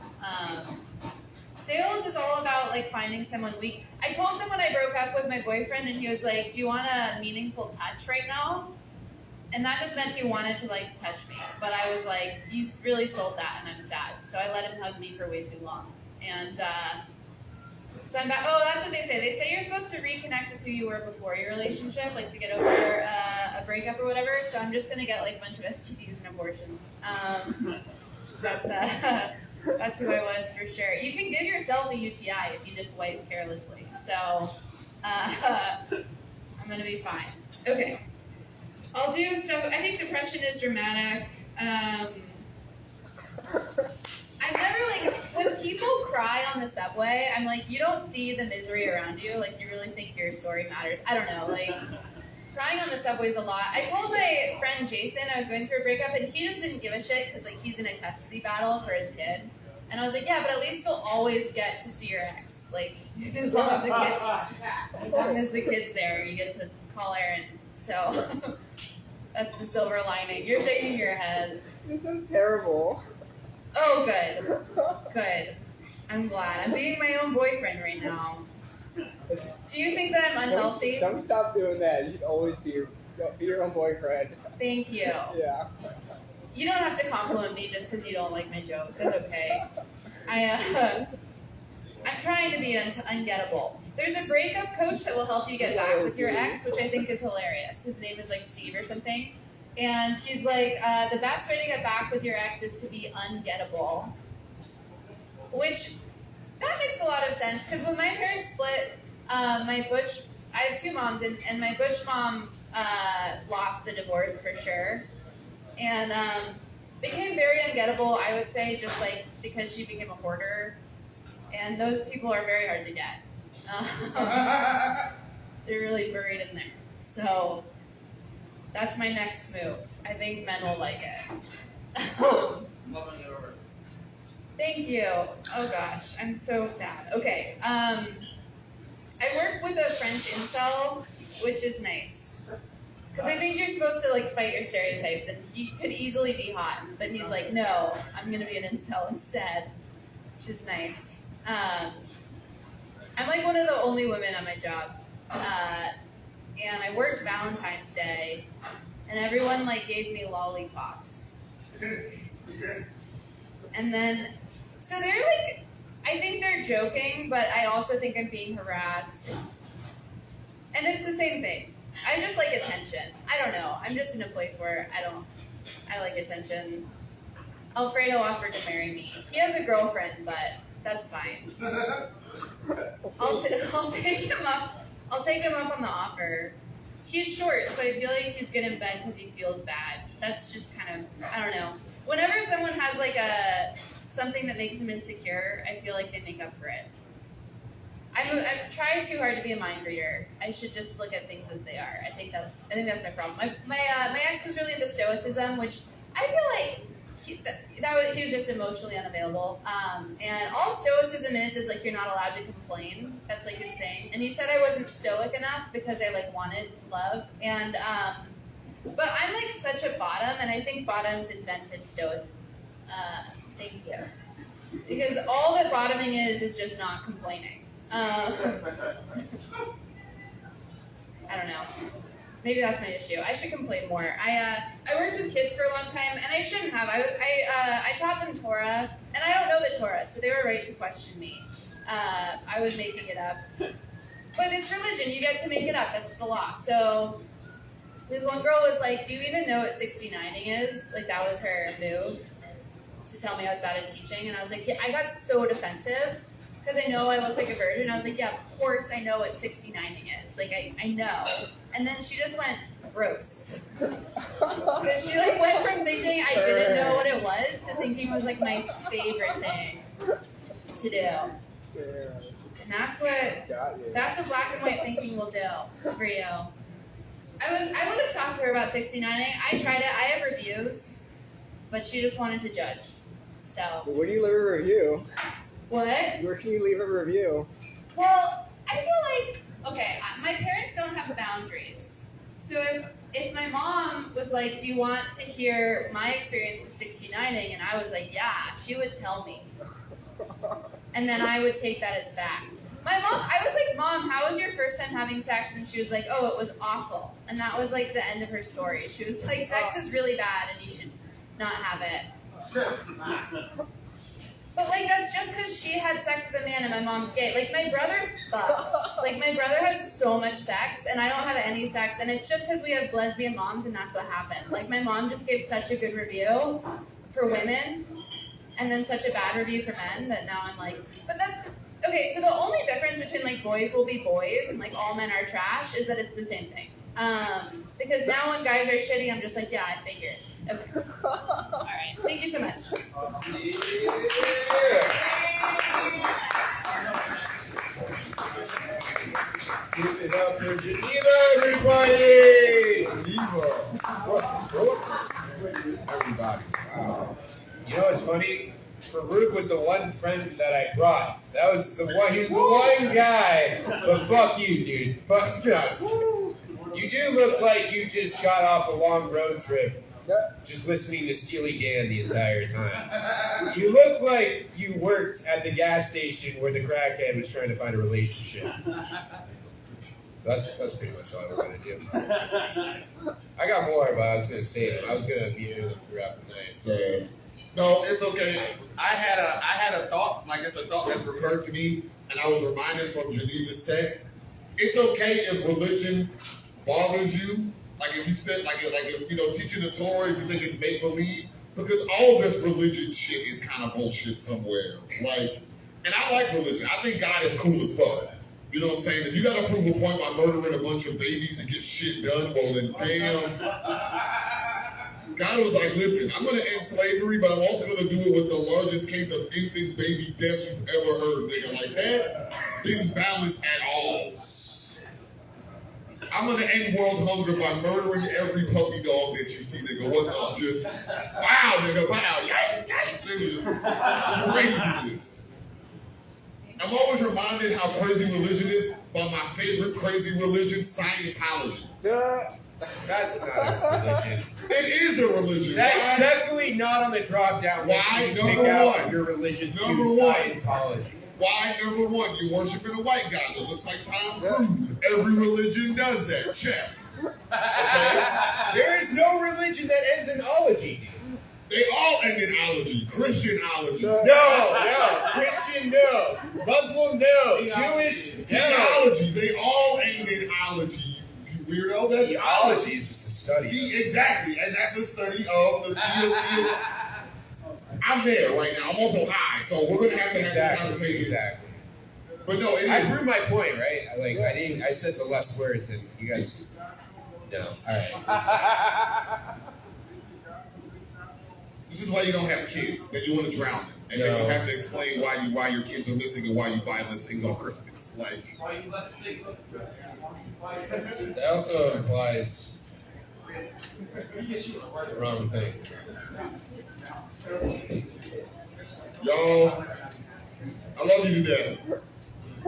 Sales is all about, like, finding someone weak. I told someone I broke up with my boyfriend, and he was like, do you want a meaningful touch right now? And that just meant he wanted to, like, touch me. But I was like, you really sold that, and I'm sad. So I let him hug me for way too long. And so I'm back. Oh, that's what they say. They say you're supposed to reconnect with who you were before your relationship, like to get over a breakup or whatever. So I'm just going to get, like, a bunch of STDs and abortions. That's who I was for sure. You can give yourself a UTI if you just wipe carelessly. So I'm going to be fine. Okay. I'll do stuff. I think depression is dramatic. I've never, like, when people cry on the subway, I'm like, you don't see the misery around you. Like, you really think your story matters. I don't know. Like, crying on the subways a lot. I told my friend Jason I was going through a breakup, and he just didn't give a shit because like he's in a custody battle for his kid. And I was like, yeah, but at least you'll always get to see your ex, like as long as the kid's there, you get to call Aaron. So that's the silver lining. You're shaking your head. This is terrible. Oh, good. I'm glad. I'm being my own boyfriend right now. Do you think that I'm unhealthy? Don't stop doing that. You should always be your own boyfriend. Thank you. Yeah. You don't have to compliment me just because you don't like my jokes. It's okay. I'm trying to be ungettable. There's a breakup coach that will help you get back with your ex, which I think is hilarious. His name is like Steve or something. And he's like, the best way to get back with your ex is to be ungettable. Which, that makes a lot of sense, because when my parents split, I have two moms, and my butch mom lost the divorce for sure. And became very ungettable, I would say, just like because she became a hoarder. And those people are very hard to get. They're really buried in there. So that's my next move. I think men will like it. Loving it over. Thank you. Oh gosh, I'm so sad. Okay. I work with a French incel, which is nice. Because I think you're supposed to like fight your stereotypes, and he could easily be hot, but he's like, no, I'm gonna be an incel instead, which is nice. I'm like one of the only women on my job, and I worked Valentine's Day, and everyone like gave me lollipops. And then, so they're like, I think they're joking, but I also think I'm being harassed. And it's the same thing. I just like attention. I don't know. I'm just in a place where I like attention. Alfredo offered to marry me. He has a girlfriend, but that's fine. I'll take him up. I'll take him up on the offer. He's short, so I feel like he's good in bed because he feels bad. That's just kind of, I don't know. Whenever someone has like something that makes them insecure, I feel like they make up for it. I'm trying too hard to be a mind reader. I should just look at things as they are. I think that's my problem. My ex was really into stoicism, which I feel like he was just emotionally unavailable. And all stoicism is like you're not allowed to complain. That's like his thing. And he said I wasn't stoic enough because I like wanted love. And but I'm like such a bottom, and I think bottoms invented stoicism. Thank you. Because all that bottoming is just not complaining. I don't know. Maybe that's my issue. I should complain more. I worked with kids for a long time, and I shouldn't have. I taught them Torah, and I don't know the Torah, so they were right to question me. I was making it up. But it's religion. You get to make it up. That's the law. So this one girl was like, do you even know what 69ing is? Like, that was her move to tell me I was bad at teaching. And I was like, yeah, I got so defensive. Because I know I look like a virgin. I was like, yeah, of course I know what 69ing is. Like, I know. And then she just went, gross. Because she, like, went from thinking I didn't know what it was to thinking it was, like, my favorite thing to do. And that's what black and white thinking will do for you. I would have talked to her about 69ing. I tried it. I have reviews. But she just wanted to judge. So. Where do you leave a review? What? Where can you leave a review? Well, I feel like, okay, my parents don't have boundaries. So if my mom was like, do you want to hear my experience with 69ing? And I was like, yeah, she would tell me. And then I would take that as fact. My mom, I was like, Mom, how was your first time having sex? And she was like, oh, it was awful. And that was like the end of her story. She was like, sex is really bad and you should not have it. But, like, that's just because she had sex with a man and my mom's gay. Like, my brother fucks. Like, my brother has so much sex, and I don't have any sex, and it's just because we have lesbian moms, and that's what happened. Like, my mom just gave such a good review for women, and then such a bad review for men, that now I'm like, but that's, okay, so the only difference between, like, boys will be boys and, like, all men are trash is that it's the same thing. Because now when guys are shitty, I'm just like, yeah, I figured. Okay. All right. Thank you so much. Yeah. Keep it up for Geneva, everybody! Everybody. You know what's funny? Farouk was the one friend that I brought. That was the one. He was the one guy. But fuck you, dude. Fuck you. You do look like you just got off a long road trip, just listening to Steely Dan the entire time. You look like you worked at the gas station where the crackhead was trying to find a relationship. That's pretty much all I was gonna do. I got more, but I was gonna save them. I was gonna be here throughout the night. So, no, it's okay. I had a thought, like it's a thought that's recurred to me, and I was reminded from Geneva's set. It's okay if religion bothers you, like if you think, like if you know teaching the Torah, if you think it's make believe, because all this religion shit is kind of bullshit somewhere. Like, and I like religion. I think God is cool as fuck. You know what I'm saying? If you got to prove a point by murdering a bunch of babies and get shit done, well then damn. God was like, listen, I'm going to end slavery, but I'm also going to do it with the largest case of infant baby deaths you've ever heard, nigga. Like, that didn't balance at all. I'm going to end world hunger by murdering every puppy dog that you see, nigga. What's up? Just, wow, nigga, wow. Nigga, craziness. I'm always reminded how crazy religion is by my favorite crazy religion, Scientology. That's not a religion. It is a religion. That's definitely not on the drop-down list. Why? Pick Number out one. your religious Number views, one. Scientology. Why? Number one, you're worshiping a white guy that looks like Tom Cruise. Every religion does that. Check. Okay? There is no religion that ends in ology, dude. They all end in ology. Christianology. No. Christian, no. Muslim, no. Jewish, no. Theology. They all end in ology. You weirdo. That Theology is just a study. See, exactly. And that's a study of the I'm there right now. I'm also high, so we're going to have this conversation. Exactly. But no, it I is. proved my point, right? I said the less words, and you guys. No. All right. This is why you don't have kids. Then you want to drown them, and then you have to explain why your kids are missing and why you buy less things on Christmas. Like. That also implies the wrong thing. Y'all, I love you to death.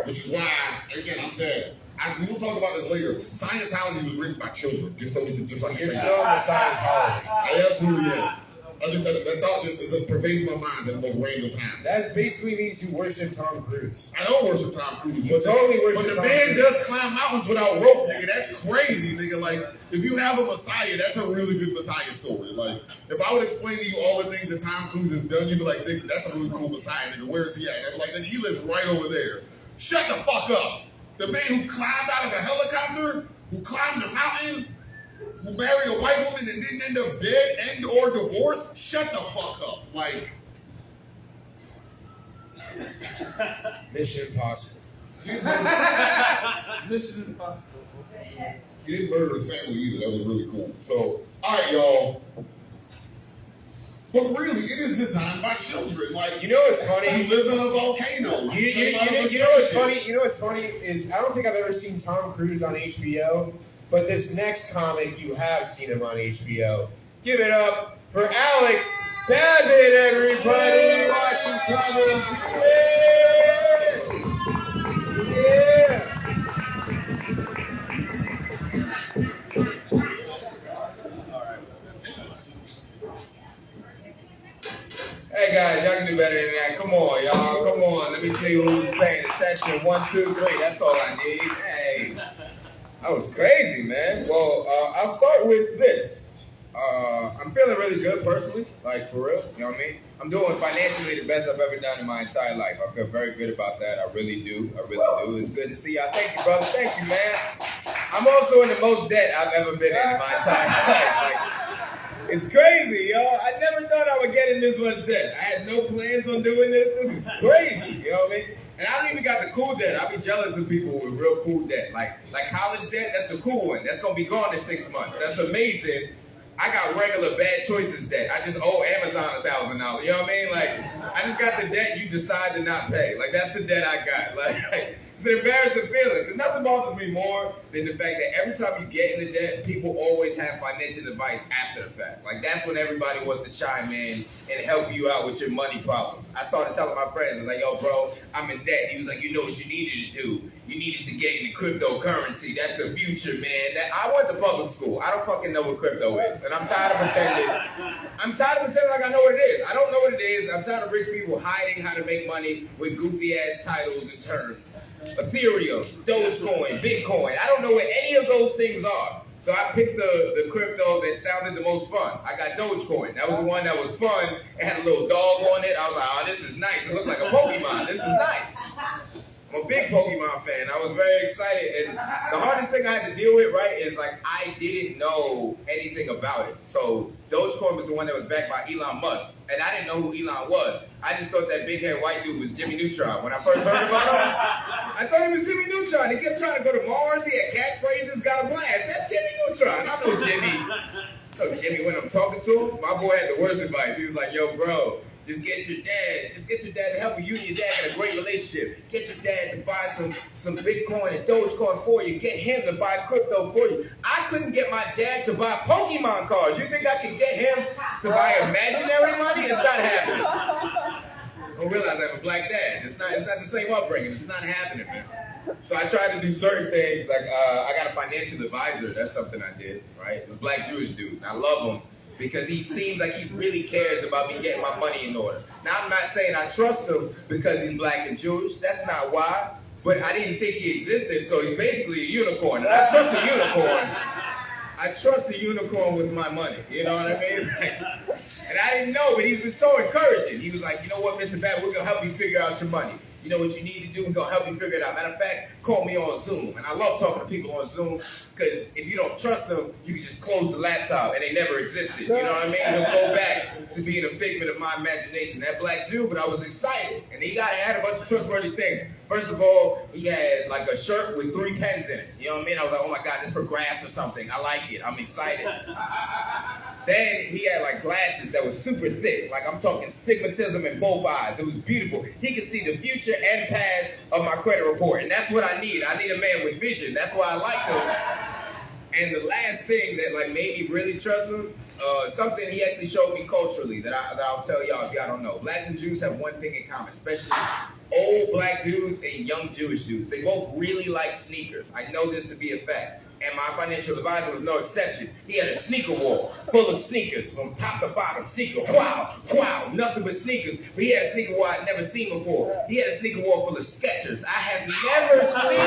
Which is why, again, I'm saying, we'll talk about this later. Scientology was written by children, just so we can just like. You're still in the Scientology. I absolutely am. That thought just pervades my mind at the most random time. That basically means you worship Tom Cruise. I don't worship Tom Cruise, but the man does climb mountains without rope, nigga. That's crazy, nigga. Like, if you have a Messiah, that's a really good Messiah story. Like, if I would explain to you all the things that Tom Cruise has done, you'd be like, nigga, that's a really cool Messiah, nigga. Where is he at? And I'm like, nigga, he lives right over there. Shut the fuck up. The man who climbed out of a helicopter, who climbed a mountain, who married a white woman and didn't end up dead and or divorced, shut the fuck up. Like, Mission Impossible. Mission Impossible. He didn't murder his family either. That was really cool. So, all right, y'all. But really, it is designed by children. Like, you know what's funny? You live in a volcano. You know what's funny? You know what's funny is I don't think I've ever seen Tom Cruise on HBO. But this next comic, you have seen him on HBO. Give it up for Alex Babbitt, everybody. Watch him coming. Yeah. Hey guys, y'all can do better than that. Come on, y'all. Come on. Let me tell you who's paying attention. 1, 2, 3. That's all I need. Hey. That was crazy, man. Well, I'll start with this. I'm feeling really good personally, like for real, you know what I mean? I'm doing financially the best I've ever done in my entire life. I feel very good about that. I really do. It's good to see y'all. Thank you, brother. Thank you, man. I'm also in the most debt I've ever been in my entire life. Like, it's crazy, yo. I never thought I would get in this much debt. I had no plans on doing this. This is crazy, you know what I mean? And I don't even got the cool debt. I be jealous of people with real cool debt. Like college debt, that's the cool one. That's going to be gone in 6 months. That's amazing. I got regular bad choices debt. I just owe Amazon $1,000. You know what I mean? Like, I just got the debt you decide to not pay. Like, that's the debt I got. Like, it's It's an embarrassing feeling, because nothing bothers me more than the fact that every time you get into debt, people always have financial advice after the fact. Like, that's when everybody wants to chime in and help you out with your money problems. I started telling my friends, I was like, yo, bro, I'm in debt. He was like, you know what you needed to do? You needed to get into cryptocurrency. That's the future, man. I went to public school. I don't fucking know what crypto is. And I'm tired of pretending. I'm tired of pretending like I know what it is. I don't know what it is. I'm tired of rich people hiding how to make money with goofy-ass titles and terms. Ethereum, Dogecoin, Bitcoin. I don't know what any of those things are. So I picked the crypto that sounded the most fun. I got Dogecoin. That was the one that was fun. It had a little dog on it. I was like, oh, this is nice. It looked like a Pokemon. This is nice. I'm a big Pokemon fan. I was very excited. And the hardest thing I had to deal with, right, is like I didn't know anything about it. So Dogecoin was the one that was backed by Elon Musk. And I didn't know who Elon was. I just thought that big-head white dude was Jimmy Neutron. When I first heard about him, I thought he was Jimmy Neutron. He kept trying to go to Mars. He had catchphrases, got a blast. That's Jimmy Neutron. I know Jimmy. I know Jimmy when I'm talking to him. My boy had the worst advice. He was like, yo, bro, just get your dad. Just get your dad to help you. You and your dad got a great relationship. Get your dad to buy some Bitcoin and Dogecoin for you. Get him to buy crypto for you. I couldn't get my dad to buy Pokemon cards. You think I could get him to buy imaginary money? It's not happening. I don't realize I have a black dad. It's not the same upbringing. It's not happening, man. So I tried to do certain things. Like I got a financial advisor. That's something I did, right? This black Jewish dude. And I love him because he seems like he really cares about me getting my money in order. Now, I'm not saying I trust him because he's black and Jewish. That's not why. But I didn't think he existed, so he's basically a unicorn. And I trust a unicorn. I trust the unicorn with my money. You know what I mean? And I didn't know, but he's been so encouraging. He was like, you know what, Mr. Bat, we're going to help you figure out your money. You know what you need to do, we're going to help you figure it out. Matter of fact, call me on Zoom. And I love talking to people on Zoom because if you don't trust them, you can just close the laptop and they never existed. You know what I mean? He'll go back to being a figment of my imagination. That black Jew, but I was excited. And he had a bunch of trustworthy things. First of all, he had like a shirt with 3 pens in it. You know what I mean? I was like, oh my God, this is for graphs or something. I like it. I'm excited. Then he had like glasses that were super thick. Like I'm talking stigmatism in both eyes. It was beautiful. He could see the future and past of my credit report. And that's what I need. I need a man with vision. That's why I like him. And the last thing that like made me really trust him, something he actually showed me culturally that I'll tell y'all if y'all don't know. Blacks and Jews have one thing in common, especially old black dudes and young Jewish dudes. They both really like sneakers. I know this to be a fact. And my financial advisor was no exception. He had a sneaker wall full of sneakers from top to bottom. Sneakers, wow, nothing but sneakers. But he had a sneaker wall I'd never seen before. He had a sneaker wall full of Skechers. I have never seen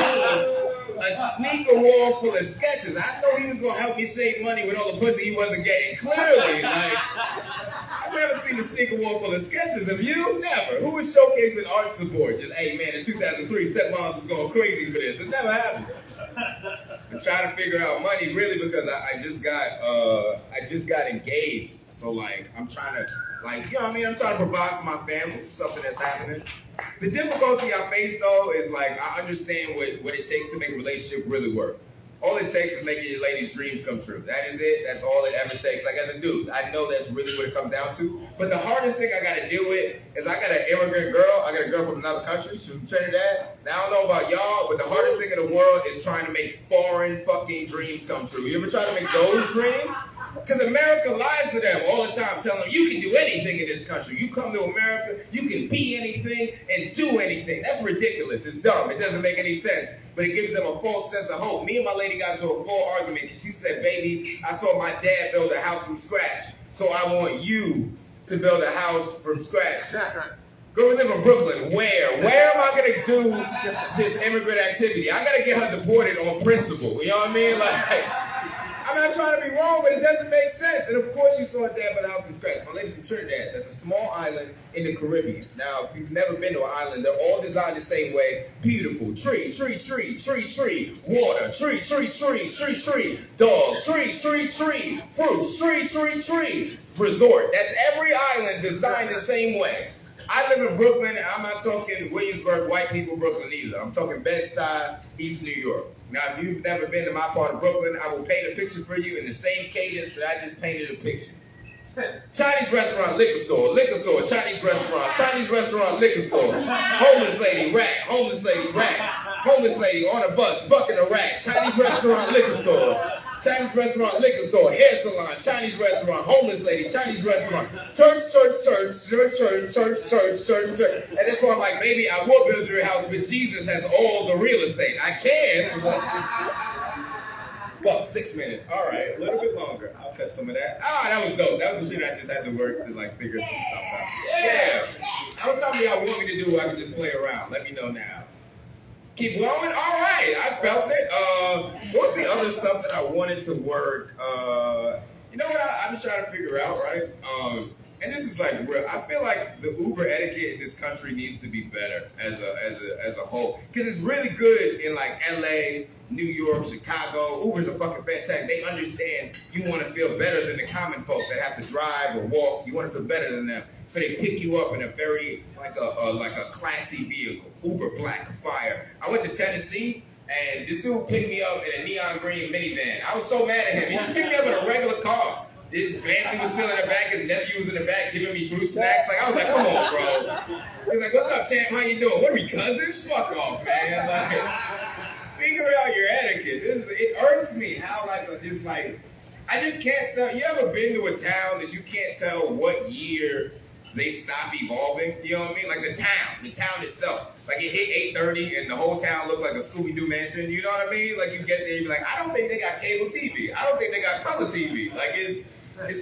a sneaker wall full of Skechers. I know he was going to help me save money with all the pussy he wasn't getting. Clearly, like, I've never seen a sneaker wall full of Skechers. Have you? Never. Who is showcasing art support? Just, hey, man, in 2003, Stepmoms was going crazy for this. It never happens. I'm trying to figure out money really because I just got engaged. So like I'm trying to you know what I mean? I'm trying to provide for my family, something that's happening. The difficulty I face though is like I understand what it takes to make a relationship really work. All it takes is making your lady's dreams come true. That is it. That's all it ever takes. Like as a dude, I know that's really what it comes down to. But the hardest thing I got to deal with is I got an immigrant girl. I got a girl from another country. She's from Trinidad. Now I don't know about y'all, but the hardest thing in the world is trying to make foreign fucking dreams come true. You ever try to make those dreams? Because America lies to them all the time, telling them you can do anything in this country. You come to America, you can be anything and do anything. That's ridiculous. It's dumb. It doesn't make any sense. But it gives them a false sense of hope. Me and my lady got into a full argument because she said, baby, I saw my dad build a house from scratch, so I want you to build a house from scratch. Girl, we live in Brooklyn. Where? Where am I going to do this immigrant activity? I got to get her deported on principle. You know what I mean? Like, I'm not trying to be wrong, but it doesn't make sense. And of course you saw a dad build a house from scratch. My lady's from Trinidad. That's a small island in the Caribbean. Now, if you've never been to an island, they're all designed the same way. Beautiful. Tree, tree, tree, tree, tree. Water. Tree, tree, tree, tree, tree. Dog. Tree, tree, tree. Fruits. Tree, tree, tree. Resort. That's every island designed the same way. I live in Brooklyn, and I'm not talking Williamsburg, white people Brooklyn either. I'm talking Bed-Stuy, East New York. Now, if you've never been to my part of Brooklyn, I will paint a picture for you in the same cadence that I just painted a picture. Chinese restaurant, liquor store, Chinese restaurant, liquor store. Homeless lady, rack, homeless lady, rack. Homeless lady on a bus, fucking a rat. Chinese restaurant, liquor store. Chinese restaurant, liquor store. Hair salon, Chinese restaurant. Homeless lady, Chinese restaurant. Church. And that's why I'm like, maybe I will build your house, but Jesus has all the real estate. I can. Fuck, 6 minutes. All right, a little bit longer. I'll cut some of that. That was dope. That was the shit I just had to work to like figure some stuff out. Yeah. I was telling y'all want me to do. I can just play around. Let me know now. Keep going. All right, I felt it. What was the other stuff that I wanted to work? You know what I've been trying to figure out, right? And this is like real. I feel like the Uber etiquette in this country needs to be better as a whole, because it's really good in like LA, New York, Chicago. Uber's a fucking fantastic. They understand you want to feel better than the common folk that have to drive or walk. You want to feel better than them, so they pick you up in a very like a classy vehicle. Uber Black Fire. I went to Tennessee. And this dude picked me up in a neon green minivan. I was so mad at him. He just picked me up in a regular car. His family was still in the back. His nephew was in the back giving me fruit snacks. Like, I was like, come on, bro. He was like, what's up, champ? How you doing? What are we, cousins? Fuck off, man. Like, figure out your etiquette. It irks me how, like, I just can't tell. You ever been to a town that you can't tell what year they stop evolving? You know what I mean? Like the town itself. Like it hit 8:30 and the whole town looked like a Scooby-Doo mansion. You know what I mean? Like you get there, you be like, I don't think they got cable TV. I don't think they got color TV. Like it's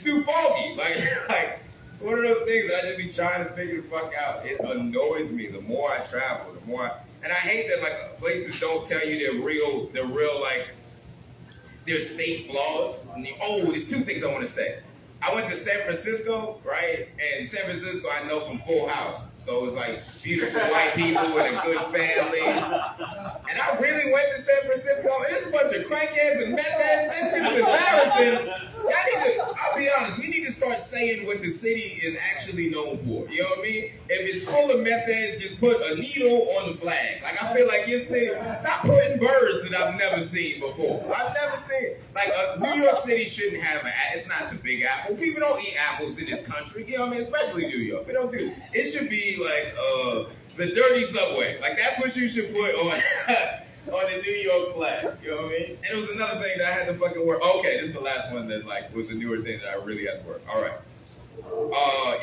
too foggy. Like it's one of those things that I just be trying to figure the fuck out. It annoys me. The more I travel, the more and I hate that like places don't tell you their real like their state flaws. There's two things I want to say. I went to San Francisco, right? And San Francisco, I know from Full House. So it's like beautiful white people and a good family. And I really went to San Francisco, and there's a bunch of crackheads and meth heads. That shit was embarrassing. I'll be honest, we need to start saying what the city is actually known for. You know what I mean? If it's full of meth heads, just put a needle on the flag. Like, I feel like your city, stop putting birds that I've never seen before. I've never seen, like, New York City shouldn't have it's not the Big Apple. People don't eat apples in this country. You know what I mean? Especially New York. They don't do it. It should be like the dirty subway. Like that's what you should put on on the New York flag. You know what I mean? And it was another thing that I had to fucking work. Okay, this is the last one that like was a newer thing that I really had to work. All right.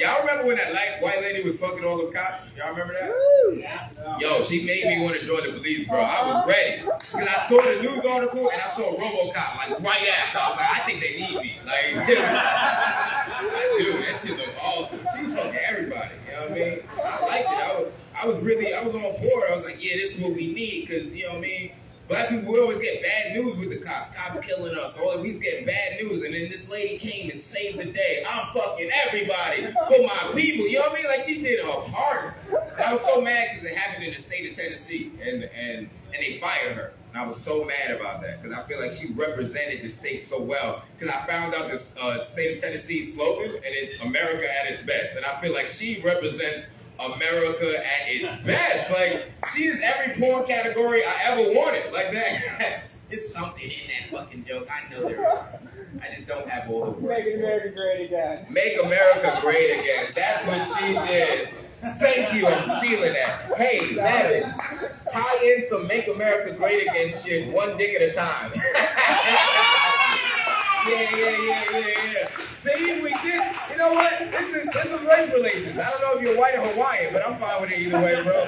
Y'all remember when that white lady was fucking all the cops? Y'all remember that? Yeah. Yo, she made me want to join the police, bro. I was ready. Because I saw the news article and I saw RoboCop, like, right after. I was like, I think they need me. Like, dude, that shit looked awesome. She's fucking everybody, you know what I mean? I liked it. I was on board. I was like, yeah, this is what we need, because, you know what I mean? Black people, we always get bad news with the cops. Cops killing us. We was getting bad news. And then this lady came and saved the day. I'm fucking everybody for my people. You know what I mean? Like, she did her part. And I was so mad because it happened in the state of Tennessee. And they fired her. And I was so mad about that because I feel like she represented the state so well. Because I found out this state of Tennessee slogan, and it's America at its best. And I feel like she represents America at its best. Like, she is every porn category I ever wanted. Like that. There's something in that fucking joke. I know there is. I just don't have all the words. Make America great again. Make America great again. That's what she did. Thank you. I'm stealing that. Hey, Madden, tie in some Make America Great Again shit one dick at a time. Yeah. See, we did. You know what? This is race relations. I don't know if you're white or Hawaiian, but I'm fine with it either way, bro.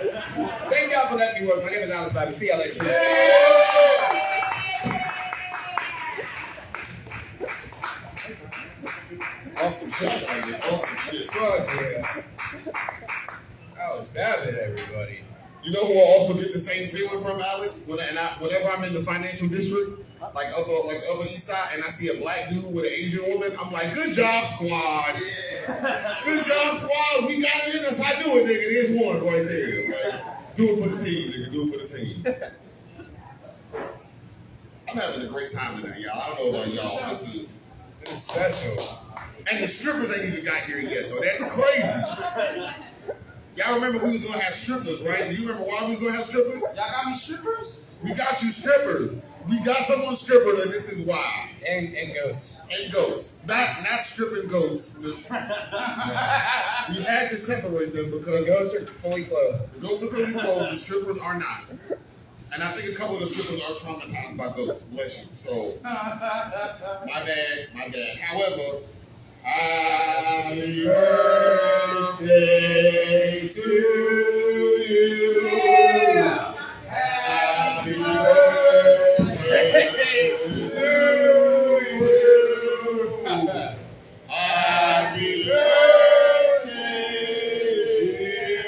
Thank y'all for letting me work. My name is Alex Bobby. See y'all later. Awesome shit, man. Awesome shit. Fuck yeah. I was stabbing everybody. You know who I also get the same feeling from, Alex? Whenever I'm in the financial district, like upper east side, and I see a black dude with an Asian woman, I'm like, good job, squad. Yeah. Good job, squad. We got it in us. I do it, nigga. There's one right there. Like, do it for the team, nigga. Do it for the team. I'm having a great time tonight, y'all. I don't know about y'all. This is special. And the strippers ain't even got here yet, though. That's crazy. Y'all remember we was gonna have strippers, right? Do you remember why we was gonna have strippers? Y'all got me strippers? We got you strippers. We got someone stripper, and this is why. And goats. And goats. Not stripping goats. We had to separate them because the goats are fully clothed. The goats are fully clothed. The strippers are not. And I think a couple of the strippers are traumatized by goats. Bless you. So, my bad. However, happy birthday to you. Yeah. Happy birthday to you. Happy birthday, dear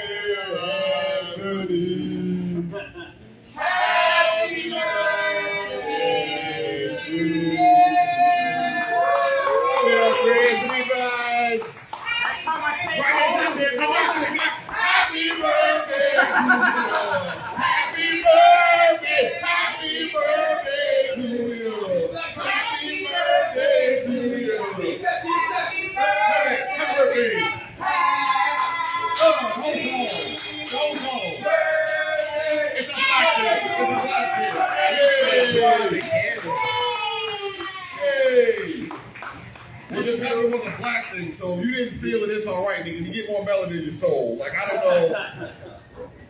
Anthony. Happy birthday to you. Happy birthday. Happy birthday to you. Happy birthday. Happy birthday to you. Happy birthday to you. Happy birthday. Hold home. It's a black day. Hey. Well, just happy was a black thing, so if you didn't feel it, it's all right, nigga. You get more melody in your soul. Like, I don't know.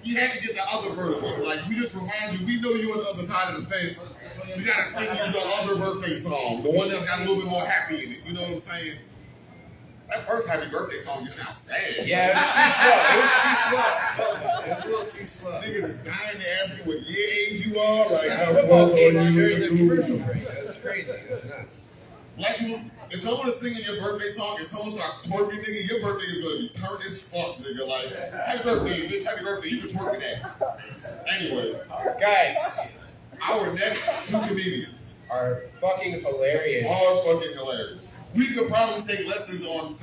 You had to get the other version. Like, we just remind you, we know you on the other side of the fence. We gotta sing you the other birthday song, the one that's got a little bit more happy in it. You know what I'm saying? That first happy birthday song just sounds sad. Yeah, it was too slow. It was a little too slow. Niggas is dying to ask you what year age you are. Like, how Football old game are on you? during the commercial break. It was crazy. It was nuts. Black people, if someone is singing your birthday song and someone starts twerking, nigga, your birthday is gonna be turned as fuck, nigga. Like, happy birthday, bitch, happy birthday. You can twerk to that. Anyway, Guys, our next two comedians are fucking hilarious. are fucking hilarious. We could probably take lessons from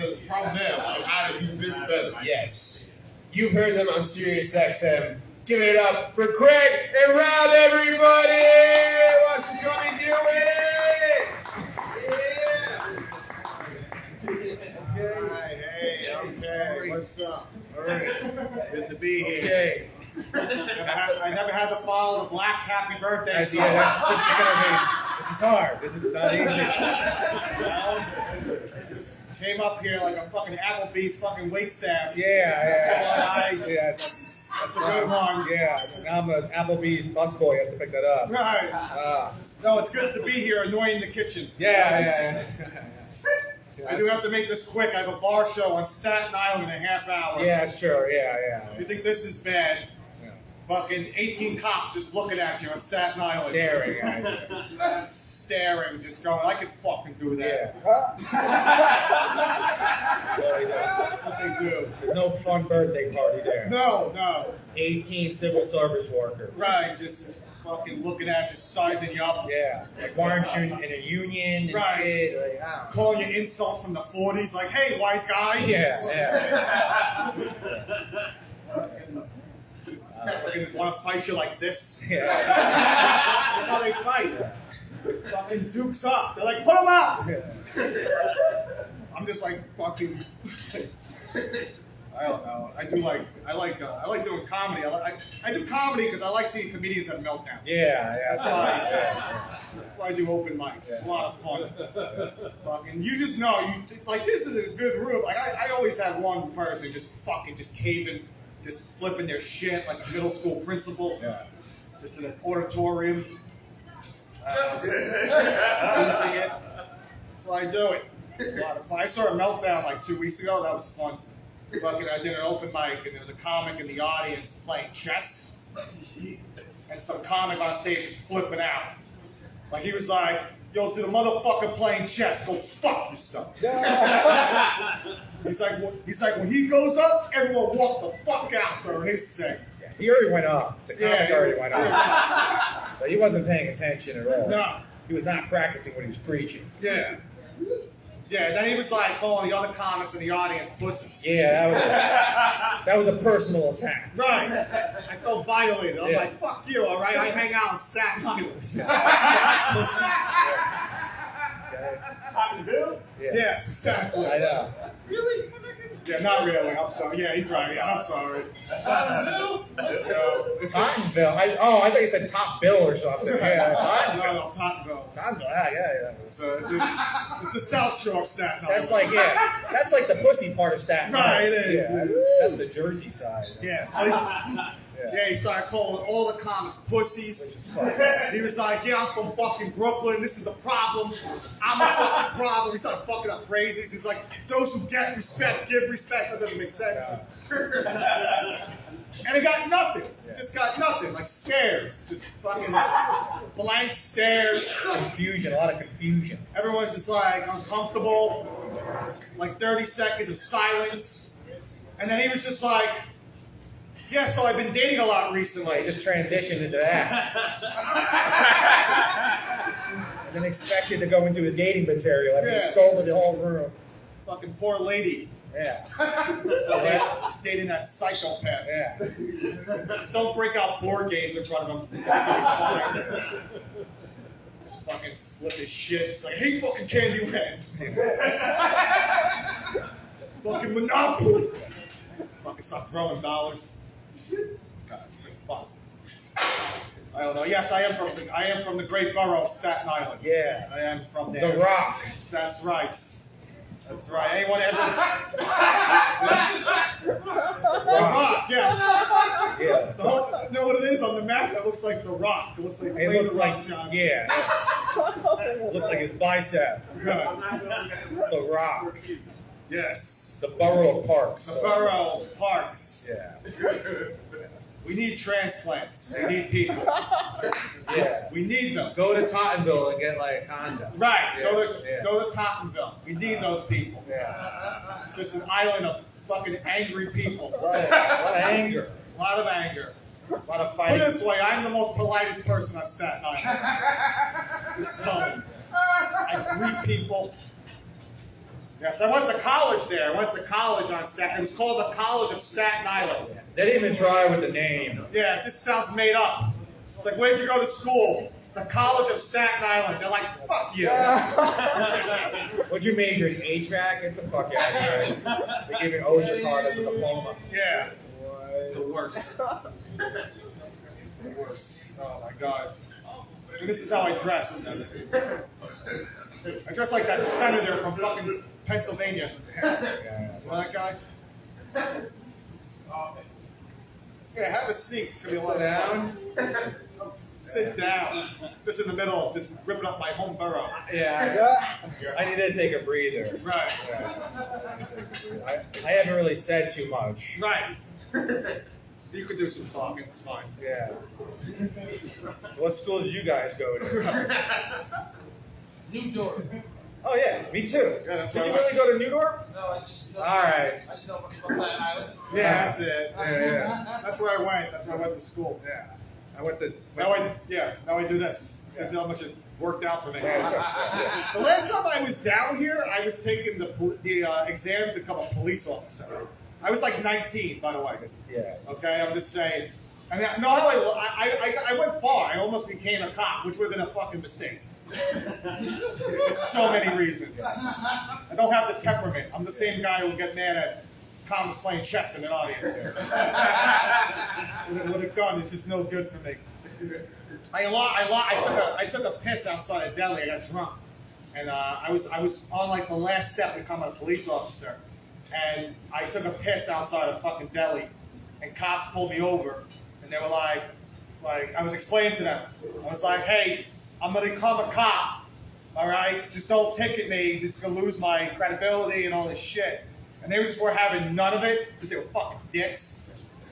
them on how to do this better. Yes. You've heard them on Sirius XM. Give it up for Craig and Rob, everybody! Watch them come and do it! Hey, what's up? All right, good to be here. Okay. I never had to follow the black happy birthday song. This is hard. This is not easy. This came up here like a fucking Applebee's fucking waitstaff. Yeah. That's a good one. Yeah. Now I'm an Applebee's busboy. Has to pick that up. Right. No, it's good to be here, annoying the kitchen. Yeah. I do have to make this quick. I have a bar show on Staten Island in a half hour. Yeah, that's true. Yeah. If you think this is bad, fucking 18 cops just looking at you on Staten Island. Staring at you. Staring, just going, I could fucking do that. That's what they do. There's no fun birthday party there. No. 18 civil service workers. Right, just fucking looking at you, sizing you up. Yeah. Like, why aren't you in a union and Right. shit? Like, I don't know. Calling you insults from the 40s, like, hey, wise guy. Yeah. Fucking want to fight you like this. Yeah. That's how they fight. Fucking dukes up. They're like, put him up. I'm just like fucking. I don't know. I like doing comedy. I do comedy because I like seeing comedians have meltdowns. Yeah. That's why I do open mics. It's a lot of fun. Fucking, you just know like this is a good room. Like I always had one person just caving, just flipping their shit like a middle school principal. Yeah. Just in an auditorium. Losing it. That's why I do it. It's a lot of fun. I saw a meltdown like 2 weeks ago. That was fun. Fucking, I did an open mic and there was a comic in the audience playing chess, and some comic on stage was flipping out. Like he was like, "Yo, to the motherfucker playing chess, go fuck yourself." He's like, when he goes up, everyone walk the fuck out during his segment. He already went up. The comic Yeah, already went up. So he wasn't paying attention at all. No. He was not practicing what he was preaching. Yeah. Yeah, then he was like calling the other comics in the audience pussies. Yeah, that was a personal attack. Right. I felt violated. I'm Yeah. like, fuck you, all right? I hang out in Staten Island. Yes, exactly. I know. Really? Yeah, not really. I'm sorry. Yeah, he's right. Yeah, I'm sorry. Tottenville. I thought you said Top Bill or something. Yeah, Tottenville. No, Tottenville. Tottenville. Yeah. It's the South Shore of Staten Island. That's like that's like the pussy part of Staten Island. Right, it is. Yeah, that's the Jersey side. Yeah. Yeah, he started calling all the comics pussies. He was like, yeah, I'm from fucking Brooklyn. This is the problem. I'm a fucking problem. He started fucking up phrases. He's like, those who get respect, give respect. That doesn't make sense. And he got nothing. Just got nothing. Like stares. Just fucking blank stares. Confusion, a lot of confusion. Everyone's just like uncomfortable. Like 30 seconds of silence. And then he was just like, yeah, so I've been dating a lot recently. He just transitioned into that. And then expected to go into his dating material and he scolded the whole room. Fucking poor lady. Yeah. Dating that psychopath. Yeah. Just don't break out board games in front of him. Just fucking flip his shit. It's like, hey, fucking Candyland. Fucking Monopoly. Fucking stop throwing dollars. God, it's been fun. I don't know. Yes, I am from the great borough of Staten Island. Yeah. I am from there. The Rock. That's right. That's right. Anyone ever? Rock, yes. Yeah. The whole, you know what it is on the map? It looks like the Rock. It looks like It looks the like, Rock Johnson. yeah. It looks like his bicep. It's the Rock. Yes. The Borough of Parks. The borough of Parks. Yeah. We need transplants. We need people. Yeah. We need them. Go to Tottenville and get like a condo. Right. Yeah. Go to Tottenville. We need those people. Yeah. Just an island of fucking angry people. Right. A lot of anger. A lot of anger. A lot of Put fighting. it this way, I'm the most politest person on Staten Island. Just tell me. I greet people. Yes, I went to college there. I went to college on Staten. It was called the College of Staten Island. They didn't even try with the name. Yeah, it just sounds made up. It's like, where'd you go to school? The College of Staten Island. They're like, fuck you. What'd you major in HVAC? Get the fuck out of here. They gave you an OSHA card as a diploma. Yeah. It's the worst. It's the worst. Oh my god. And this is how I dress. I dress like that senator from fucking Pennsylvania. You know that guy? Yeah, have a seat. It's gonna be a lot of fun. Sit down. Just in the middle of just ripping up my home borough. Yeah. I need to take a breather. Right. I haven't really said too much. Right. You could do some talking. It's fine. Yeah. So what school did you guys go to? New York. Oh yeah, me too. Yeah, that's Did you right. really go to New York? No, I just. All right. I just know from Staten Island. Yeah, that's it. Yeah. That's where I went. That's where I went to school. Yeah. I went to. Now I do this. See how much it worked out for me. Yeah. The last time I was down here, I was taking the exam to become a police officer. I was like 19, by the way. Yeah. Okay, I'm just saying. I mean, no, I went far. I almost became a cop, which would have been a fucking mistake. There's so many reasons. I don't have the temperament. I'm the same guy who will get mad at comics playing chess in an audience there. With a gun, it's just no good for me. I took a piss outside a deli. I got drunk, and I was on like the last step to becoming a police officer, and I took a piss outside a fucking deli, and cops pulled me over, and they were like I was explaining to them. I was like, hey, I'm gonna become a cop. All right, just don't ticket me. It's gonna lose my credibility and all this shit. And they just were having none of it because they were fucking dicks.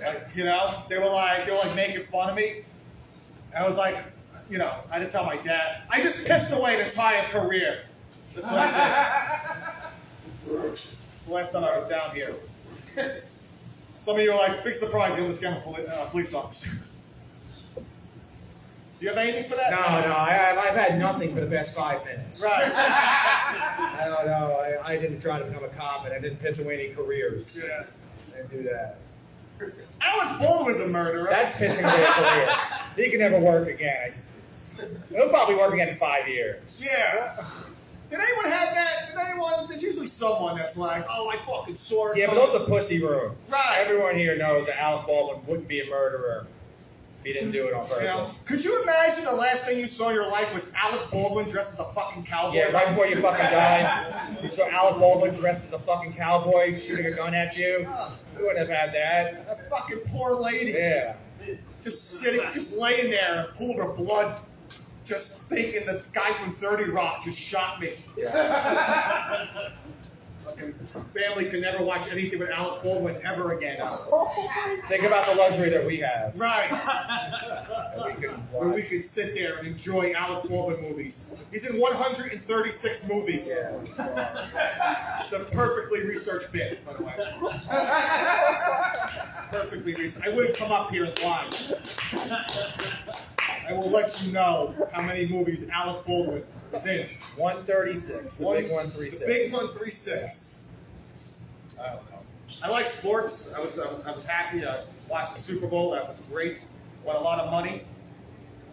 Like, you know, they were like making fun of me. And I was like, you know, I had to tell my dad. I just pissed away an entire career. That's what I did. The last time I was down here. Some of you are like, big surprise, you almost became a police officer. Do you have anything for that? No, I've had nothing for the past 5 minutes. Right. I don't know. I didn't try to become a cop, and I didn't piss away any careers. Yeah. I didn't do that. Alec Baldwin was a murderer. That's pissing away a career. He can never work again. He'll probably work again in 5 years. Yeah. Did anyone have that? There's usually someone that's like, oh, I fucking saw it. Yeah, but those are pussy rooms. Right. Everyone here knows that Alec Baldwin wouldn't be a murderer if he didn't do it on You know, purpose. could you imagine the last thing you saw in your life was Alec Baldwin dressed as a fucking cowboy? Yeah, right before you fucking died, you saw Alec Baldwin dressed as a fucking cowboy shooting a gun at you. You wouldn't have had that. That fucking poor lady. Yeah. just sitting, just laying there, in a pool of blood, just thinking the guy from 30 Rock just shot me. Fucking family can never watch anything with Alec Baldwin ever again. Think about the luxury that we have. Right. That we can Where we watch. could sit there and enjoy Alec Baldwin movies. He's in 136 movies. Yeah. It's a perfectly researched bit, by the way. Perfectly researched. I wouldn't come up here and lie. I will let you know how many movies Alec Baldwin is in. 136. The big 136. The big 136. I don't know. I like sports. I was happy. I watched the Super Bowl. That was great. Won a lot of money.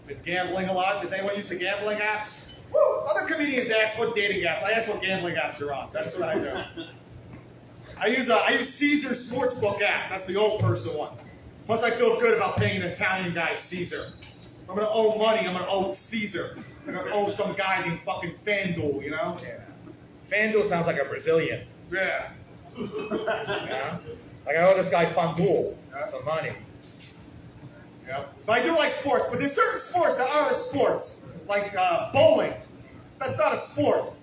Been gambling a lot. Does anyone use the gambling apps? Other comedians ask what dating apps. I ask what gambling apps you're on. That's what I do. I use Caesar Sportsbook app. That's the old person one. Plus, I feel good about paying an Italian guy Caesar. I'm gonna owe money. I'm gonna owe Caesar. I'm gonna owe some guy named fucking FanDuel. You know? Yeah. FanDuel sounds like a Brazilian. Yeah. Yeah. Like I owe this guy FanDuel some money. Yeah. But I do like sports. But there's certain sports that aren't sports, like bowling. That's not a sport.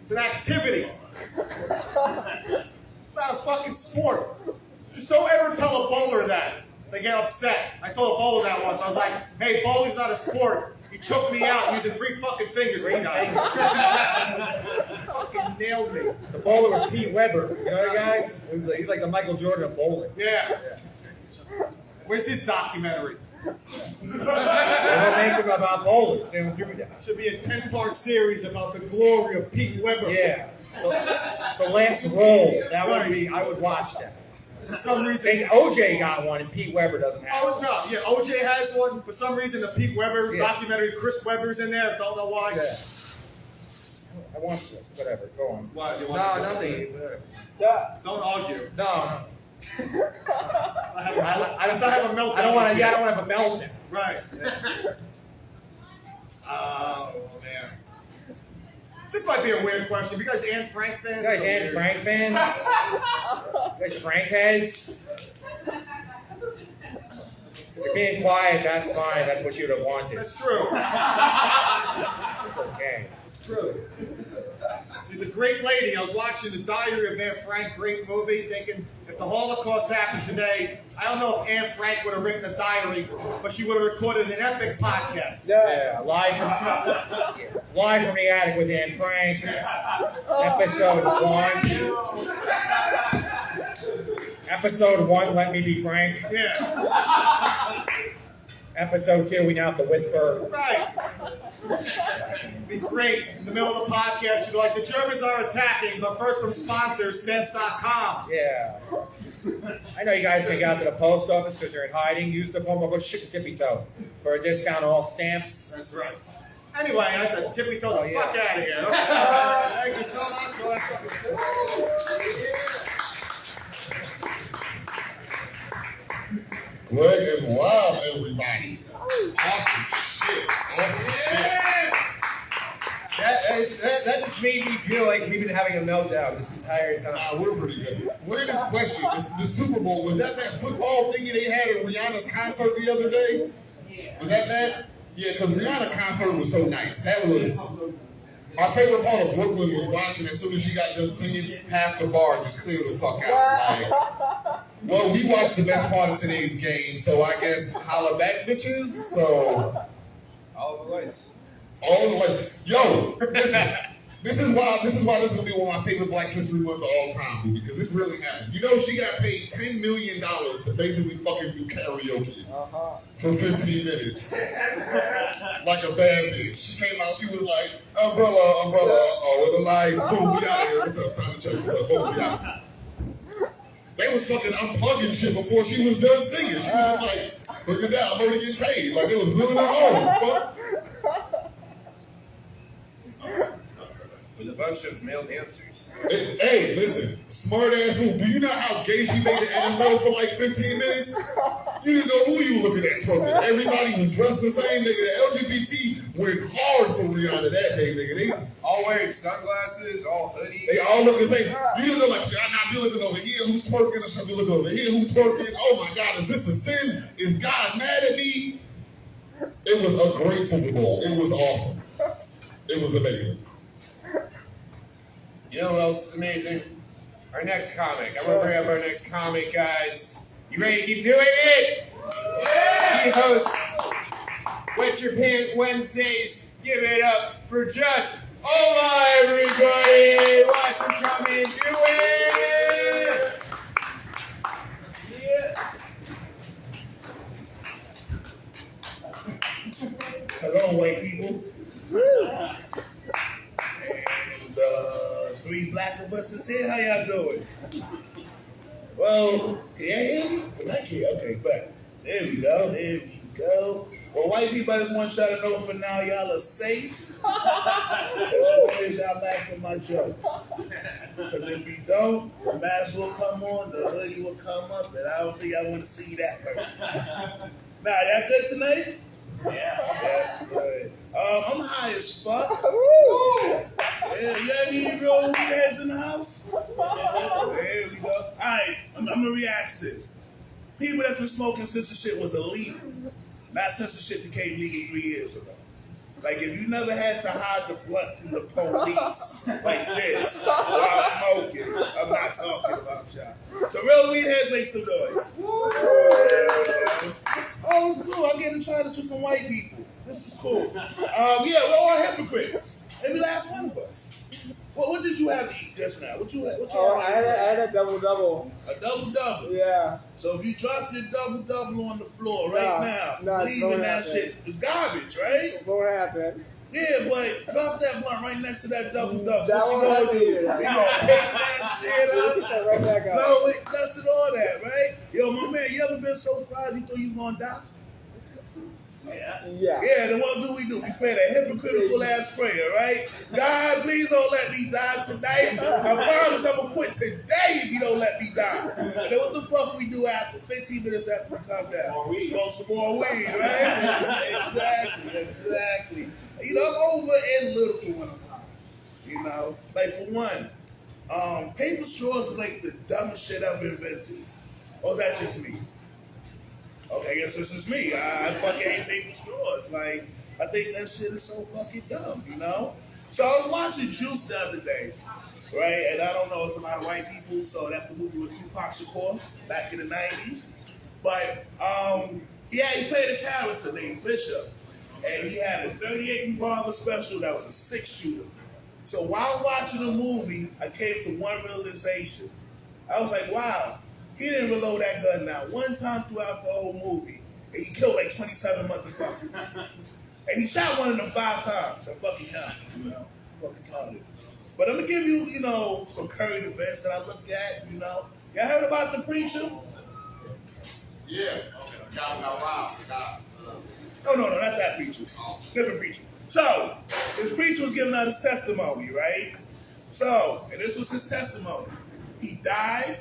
It's an activity. It's not a fucking sport. Just don't ever tell a bowler that. They get upset. I told a bowler that once. I was like, hey, bowling's not a sport. He choked me out using 3 fucking fingers, this guy. Fucking nailed me. The bowler was Pete Weber. You know that guy? He's like the Michael Jordan of bowling. Yeah. Where's his documentary? They don't make them about bowlers. They don't do that. Should be a 10-part series about the glory of Pete Weber. Yeah. The last roll. That would be. I would watch that. For some reason, OJ got one and Pete Weber doesn't have one. oh no, yeah, OJ has one. For some reason, the Pete Weber documentary, Chris Weber's in there. Don't know why. Yeah. I want to. Whatever. Go on. What? You want No, to- nothing. Don't argue. No. Let's not have a meltdown. I don't want to. Yeah, I don't want to have a meltdown. Right. Oh man. This might be a weird question. You guys Anne Frank fans? You guys Anne Frank fans? You guys Frank heads? If you're being quiet, that's fine. That's what you'd have wanted. That's true. It's okay. It's true. She's a great lady. I was watching The Diary of Anne Frank, great movie, thinking if the Holocaust happened today, I don't know if Anne Frank would have written a diary, but she would have recorded an epic podcast. Yeah, live from the attic with Anne Frank. Episode 1. Episode 1, Let Me Be Frank. Yeah. Episode 2, we now have to whisper. Right. It'd be great. In the middle of the podcast, you'd be like, the Germans are attacking, but first from sponsors, stamps.com. Yeah. I know you guys can get out to the post office because you're in hiding. Use the promo code Tippy-Toe for a discount on all stamps. That's right. Anyway, I have to tippy toe the fuck out of here. Thank you so much for that fucking shit. Greg and Rob, everybody. Awesome shit. Awesome shit. That just made me feel like we've been having a meltdown this entire time. Nah, we're pretty good. Random question. The Super Bowl, was that football thingy they had at Rihanna's concert the other day? Was that? Yeah, because Rihanna's concert was so nice. That was... My favorite part of Brooklyn was watching as soon as she got done singing, half the bar just cleared the fuck out. Like, well, we watched the best part of today's game, so I guess holla back, bitches. So... All the lights. All the way. Yo, listen. This is why this is gonna be one of my favorite Black History Months of all time, because this really happened. You know, she got paid $10 million to basically fucking do karaoke for 15 minutes, like a bad bitch. She came out, she was like, umbrella, oh, with the lights, boom, we out of here. What's up, Simon Chuck? What's up, boom, we out. They was fucking unplugging shit before she was done singing. She was just like, bring it down, I'm already getting paid. Like, it was really not on. Fuck. With a bunch of male dancers. Hey, listen, smart ass move. Do you know how gay she made the NFL for like 15 minutes? You didn't know who you were looking at twerking. Everybody was dressed the same, nigga. The LGBT went hard for Rihanna that day, nigga. They all wearing sunglasses, all hoodies. They all look the same. You didn't know, like, should I not be looking over here? Who's twerking? Or should I be looking over here? Who's twerking? Oh my God, is this a sin? Is God mad at me? It was a great Super Bowl. It was awesome. It was amazing. You know what else is amazing? Our next comic. I'm gonna bring up our next comic, guys. You ready to keep doing it? Yeah! He hosts Wet Your Pants Wednesdays. Give it up for Just Ola, everybody! Watch him come and do it! Yeah. Hello, white people. And 3 black of us is here. How y'all doing? Well, can y'all hear me? Cause I can't. Okay, but there we go. There we go. Well, white people, I just want y'all to know for now, y'all are safe. As long as y'all laugh at my jokes. Because if you don't, the mask will come on, the hoodie will come up, and I don't think I want to see that person. Now, y'all good tonight? Yeah. That's good. I'm high as fuck. Yeah, you got any real weed heads in the house? There we go. All right, I'm gonna react to this. People that's been smoking since the shit was illegal, not since the shit became legal 3 years ago. Like, if you never had to hide the blunt from the police like this while smoking, I'm not talking about y'all. So real weed heads make some noise. Oh, it's cool. I get to try this with some white people. This is cool. Yeah, we're all hypocrites. Every last one of us. What did you have to eat just now? What you had? I had a double-double. A double-double? Yeah. So if you drop your double-double on the floor right now, leaving that shit, it's garbage, right? It won't happen. Yeah, but drop that blunt right next to that double-double. That What you gonna do? You gonna pick that shit up? Right back up. No, it dusted all that, right? Yo, my man, you ever been so fried you thought you was gonna die? Yeah. Yeah, then what do? We play that hypocritical ass prayer, right? God, please don't let me die tonight. I promise I'm gonna quit today if you don't let me die. And then what the fuck we do after 15 minutes after we come down? Smoke some more weed, right? Exactly. You know, I'm over analytical when I'm high. You know, like for one, paper straws is like the dumbest shit ever invented. Or is that just me? Okay, I guess this is me. I fucking hate paper straws. Like, I think that shit is so fucking dumb, you know? So I was watching Juice the other day, right? And I don't know, it's a lot of white people, so that's the movie with Tupac Shakur back in the 90s. But, yeah, he played a character named Bishop. And he had a 38 revolver special that was a 6-shooter. So while watching the movie, I came to one realization. I was like, wow. He didn't reload that gun now one time throughout the whole movie. And he killed like 27 motherfuckers. And he shot one of them 5 times. I fucking counted, you know. Fucking counted. But I'm going to give you, you know, some current events that I looked at, you know. Y'all heard about the preacher? Yeah. Okay. The guy who got robbed. No, not that preacher. Different preacher. So, this preacher was giving out his testimony, right? So, and this was his testimony. He died.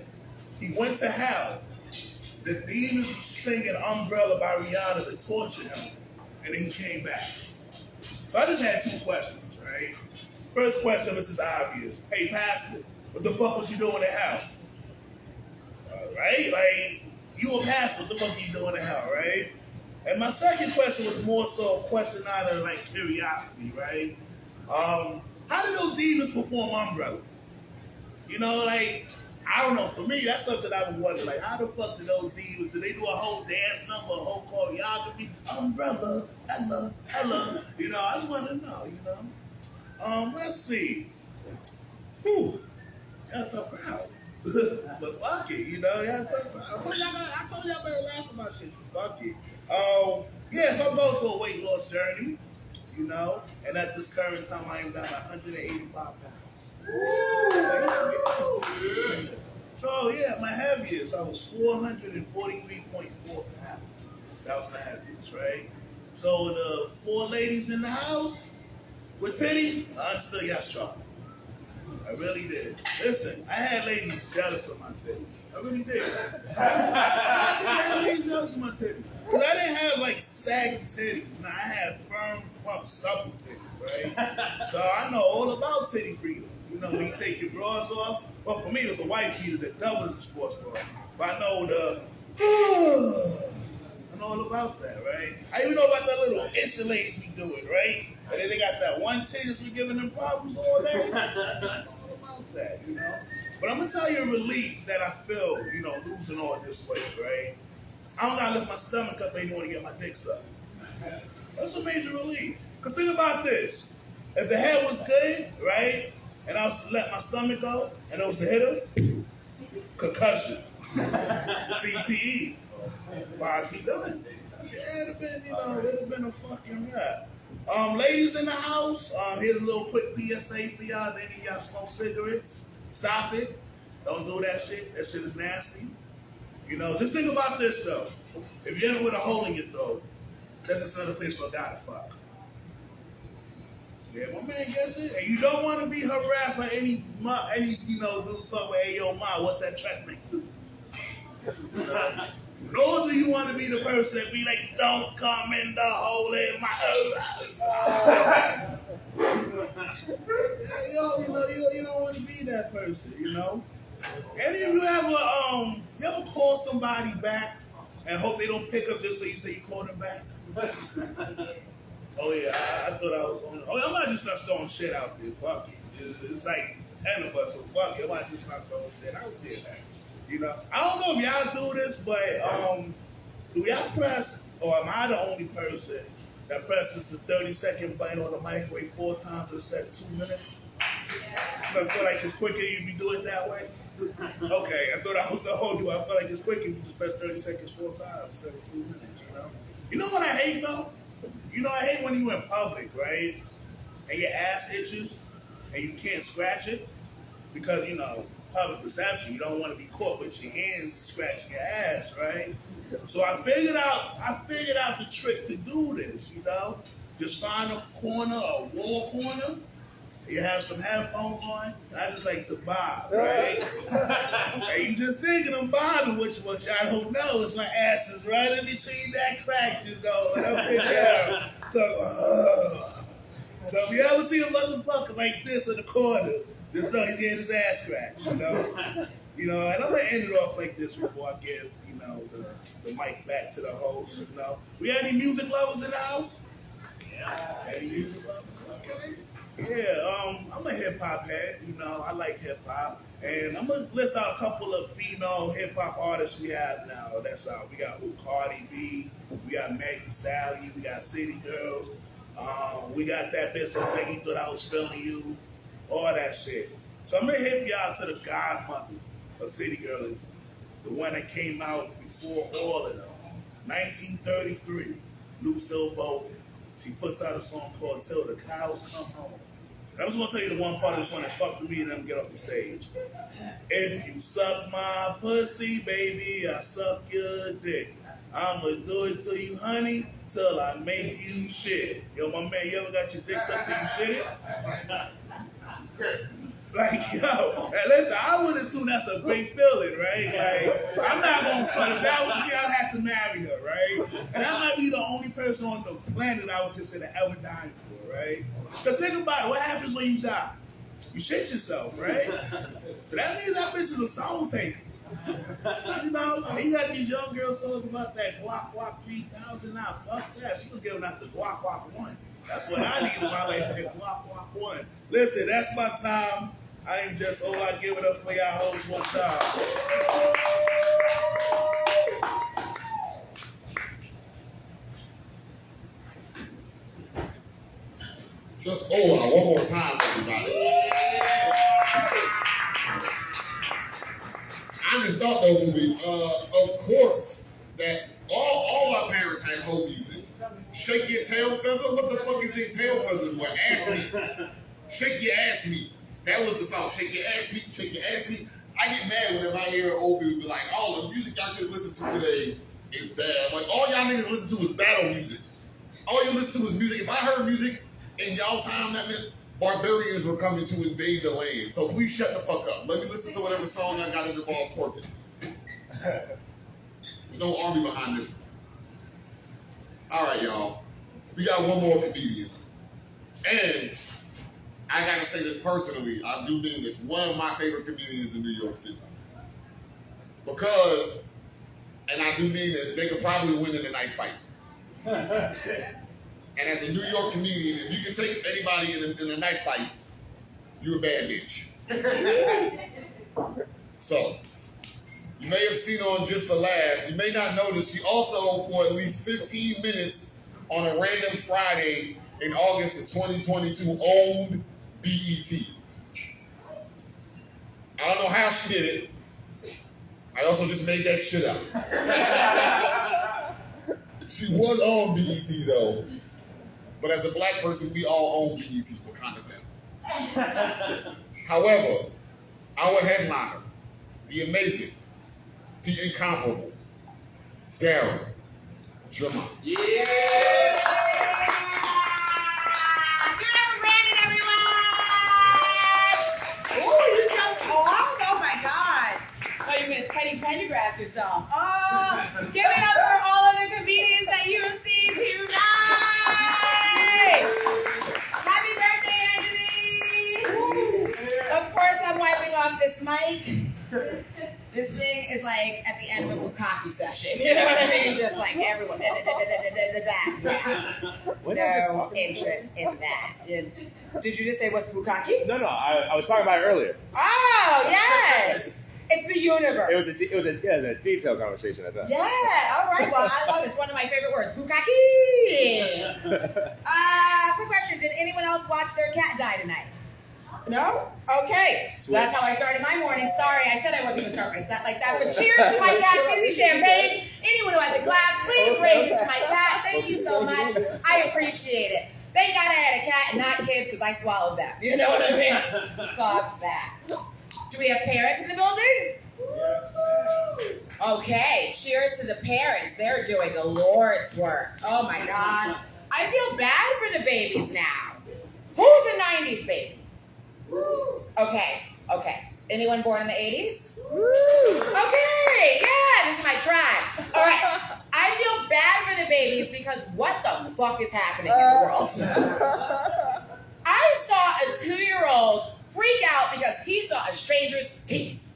He went to hell. The demons were singing Umbrella by Rihanna to torture him. And then he came back. So I just had 2 questions, right? First question, which is obvious. Hey, pastor, what the fuck was you doing in hell? Right? Like, you a pastor, what the fuck are you doing in hell, right? And my second question was more so a question out of, like, curiosity, right? How did those demons perform Umbrella? You know, like, I don't know. For me, that's something I would wonder. Like, how the fuck did those demons, did they do a whole dance number, a whole choreography? Umbrella, Ella. You know, I just want to know, you know. Let's see. Whew. Y'all tough crowd. But fuck it, you know. Y'all tough crowd. I told y'all better laugh at my shit. Fuck it. Yeah, so I'm going through a weight loss journey, you know. And at this current time, I am down 185 pounds. So yeah, my heaviest, I was 443.4 pounds. That was my heaviest, right? So the 4 ladies in the house with titties, I understood y'all strong. I really did. Listen, I had ladies jealous of my titties. I really did. I did have ladies jealous of my titties. Because I didn't have like saggy titties. Now, I had firm, plump, supple titties, right? So I know all about titty freedom. You know, when you take your bras off. Well, for me, it was a white beater that doubles as a sports bra. But I know I know all about that, right? I even know about that little itch the ladies be doing, right? And then they got that one titty that's been giving them problems all day. I know all about that, you know? But I'm going to tell you a relief that I feel, you know, losing all this weight, right? I don't got to lift my stomach up anymore to get my dick sucked. That's a major relief. Because think about this. If the head was good, right, and I was to let my stomach go, and it was the hitter, concussion, CTE, YT done. Yeah, it'd have been, you know, it'd have been a fucking wrap. Ladies in the house, here's a little quick PSA for y'all. If any of y'all smoke cigarettes, stop it. Don't do that shit. That shit is nasty. You know, just think about this though. If you end up with a hole in your throat, that's just another place for a guy to fuck. Yeah, my man gets it. And you don't want to be harassed by any you know, dude talking about, hey, yo, ma, what that track make do? You know? Nor do you want to be the person that be like, don't come in the hole in my you don't want to be that person, you know? And if you ever call somebody back and hope they don't pick up just so you say you called them back? Oh yeah, I thought I was on. Oh, I might just start throwing shit out there. Fuck it. It's like 10 of us, so fuck it. I might just start throwing shit out there, man. You know, I don't know if y'all do this, but do y'all press, or am I the only person that presses the 30-second button on the microwave 4 times instead of 2 minutes? I feel like it's quicker if you do it that way. Okay, I thought I was the only one. I feel like it's quicker if you just press 30 seconds 4 times instead of 2 minutes, you know? You know what I hate, though? You know, I hate when you're in public, right? And your ass itches, and you can't scratch it because, you know, public perception. You don't want to be caught with your hands scratching your ass, right? So I figured out the trick to do this, you know? Just find a corner, a wall corner. You have some headphones on. I just like to bob, right? And you just thinking I'm bobbing, which I don't know is my ass is right in between that crack just going up and down. So if you ever see a motherfucker like this in the corner, just know he's getting his ass scratched, you know? You know, and I'm gonna end it off like this before I give, you know, the mic back to the host, you know. We have any music lovers in the house? Yeah. Any music lovers? Okay. Yeah, I'm a hip-hop head, you know, I like hip-hop. And I'm going to list out a couple of female hip-hop artists we have now. That's we got Cardi B, we got Meg Thee Stallion, we got City Girls, we got that bitch that said he thought I was feeling you, all that shit. So I'm going to hip y'all to the godmother of City Girls, the one that came out before all of them. 1933, Lucille Bowden. She puts out a song called Till the Cows Come Home. And I'm just going to tell you the one part of this one that fucked with me and then get off the stage. If you suck my pussy, baby, I suck your dick. I'ma do it to you, honey, till I make you shit. Yo, my man, you ever got your dick sucked till you shit it? Like, yo, listen, I would assume that's a great feeling, right? Like, I'm not going to front. If that was me, I'd have to marry her, right? And that might be the only person on the planet I would consider ever dying for, right? Because think about it. What happens when you die? You shit yourself, right? So that means that bitch is a soul taker. You know, you got these young girls talking about that Glock 3000 now. Fuck that. She was giving out the Glock 1. That's what I need in my life, that Glock 1. Listen, that's my time. I am just all I give it up for y'all hoes one time. Just hold on one more time, everybody. I just thought though, movie, of course, that all our parents had whole music. Shake your tail feather? What the fuck you think tail feathers were? Ass meat. Shake your ass meat. That was the song. Shake your ass meat, shake your ass meat. I get mad whenever I hear old people be like, oh, the music y'all kids listen to today is bad. I'm like, all y'all niggas listen to is battle music. All you listen to is music. If I heard music in y'all time, that meant barbarians were coming to invade the land. So please shut the fuck up. Let me listen to whatever song I got that involves twerking. There's no army behind this one. All right, y'all. We got one more comedian. And I gotta say this personally, I do mean this, one of my favorite comedians in New York City. Because, and I do mean this, they could probably win in a knife fight. And as a New York comedian, if you can take anybody in a knife fight, you're a bad bitch. So, you may have seen on Just for Laughs, you may not notice, she also, for at least 15 minutes on a random Friday in August of 2022, owned BET. I don't know how she did it. I also just made that shit up. She was on BET though. But as a black person, we all own BET. Wakanda family. However, our headliner, the amazing, the incomparable, Daryl Jamont. Yeah! Teddy Pendergrass yourself. Oh, give it up for all of the comedians that you have seen tonight. Happy birthday, Anthony. Of course, I'm wiping off this mic. This thing is like at the end of a bukkake session. You know what I mean? Just like everyone. No interest in that. Did you just say what's bukkake? No, I was talking about it earlier. Oh, yes. It's the universe. It was a detailed conversation, I thought. Yeah, all right. Well, I love it. It's one of my favorite words. Bukkake. Quick question. Did anyone else watch their cat die tonight? No? Okay. Switch. That's how I started my morning. Sorry, I said I wasn't going to start my set like that. But cheers to my cat, Fizzy Champagne. Anyone who has a glass, please raise it to my cat. Thank you so much. I appreciate it. Thank God I had a cat and not kids because I swallowed them. You know what I mean? Fuck that. Do we have parents in the building? Yes. Okay, cheers to the parents. They're doing the Lord's work. Oh my God. I feel bad for the babies now. Who's a 90s baby? Okay. Anyone born in the 80s? Okay, yeah, this is my tribe. All right, I feel bad for the babies because what the fuck is happening in the world? I saw a 2-year-old freak out because he saw a stranger's teeth.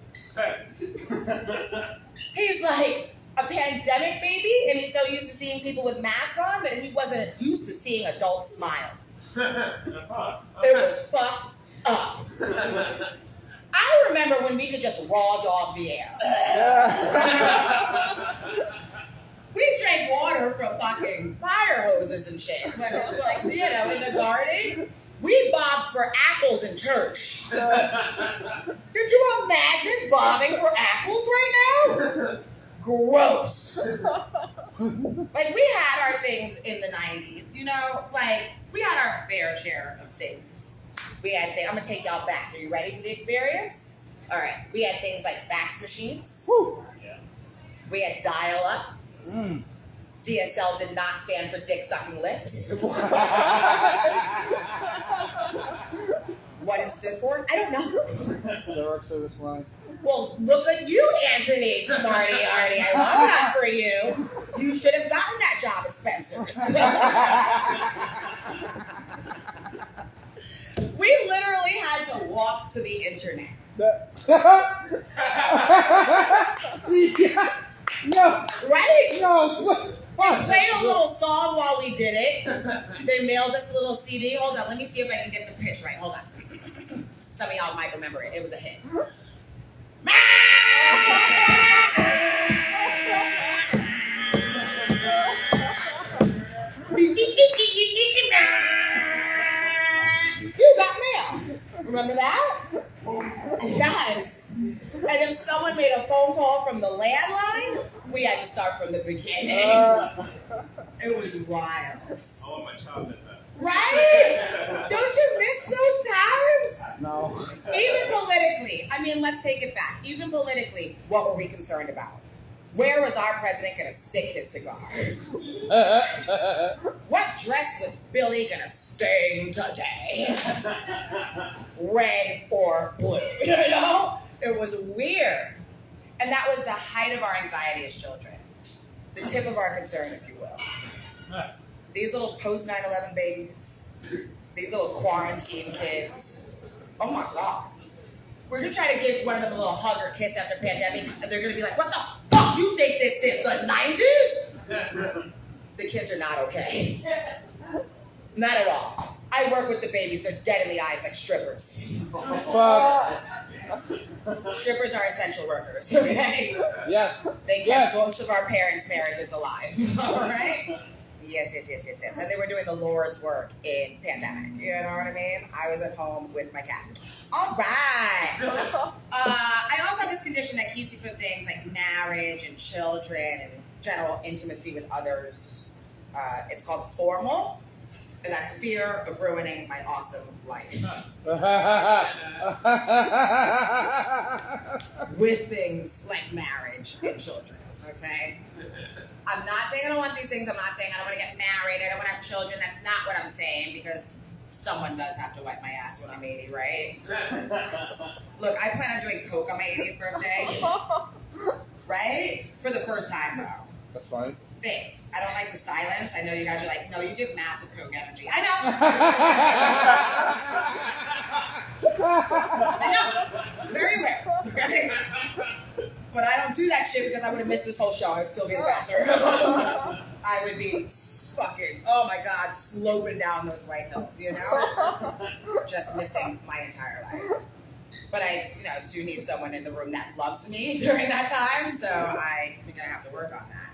He's like a pandemic baby, and he's so used to seeing people with masks on that he wasn't used to seeing adults smile. It was fucked up. I remember when we could just raw dog the air. We drank water from fucking fire hoses and shit. Like, you know, in the garden. We bobbed for apples in church. Did you imagine bobbing for apples right now? Gross. Like, we had our things in the 90s, you know? Like, we had our fair share of things. We had things, I'm gonna take y'all back. Are you ready for the experience? All right, we had things like fax machines. Woo. Yeah. We had dial-up. DSL did not stand for dick sucking lips. What it stood for? I don't know. Direct service line. Well, look at you, Anthony, smarty arty. I love that for you. You should have gotten that job at Spencer's. We literally had to walk to the internet. Yeah. No. Right? No. They played a little song while we did it. They mailed us a little CD. Hold on, let me see if I can get the pitch right. Hold on. Some of y'all might remember it. It was a hit. You got mail. Remember that? Yes. And if someone made a phone call from the landline, we had to start from the beginning. It was wild. Oh, my child did that. Right? Don't you miss those times? No. Even politically, I mean, let's take it back. Even politically, what were we concerned about? Where was our president gonna stick his cigar? What dress was Billy gonna stain today? Red or blue? You know? It was weird. And that was the height of our anxiety as children. The tip of our concern, if you will. These little post 9/11 babies, these little quarantine kids. Oh my God. We're gonna try to give one of them a little hug or kiss after pandemic, and they're gonna be like, what the fuck you think this is, the 90s? The kids are not okay. Not at all. I work with the babies, they're dead in the eyes like strippers. Fuck. Strippers are essential workers, okay? Yes. They kept most of our parents' marriages alive, all right? Yes. And they were doing the Lord's work in pandemic, you know what I mean? I was at home with my cat. All right. I also have this condition that keeps me from things like marriage and children and general intimacy with others. It's called formal, and that's fear of ruining my awesome life. With things like marriage and children, okay? I'm not saying I don't want these things. I'm not saying I don't want to get married. I don't want to have children. That's not what I'm saying, because someone does have to wipe my ass when I'm 80, right? Look, I plan on doing coke on my 80th birthday. Right? For the first time, though. That's fine. Thanks. I don't like the silence. I know you guys are like, no, you give massive coke energy. I know. Very rare. Okay? But I don't do that shit because I would have missed this whole show. I'd still be in the bathroom. I would be fucking, oh my God, sloping down those White Hills, you know? Just missing my entire life. But I, do need someone in the room that loves me during that time, so I'm gonna have to work on that.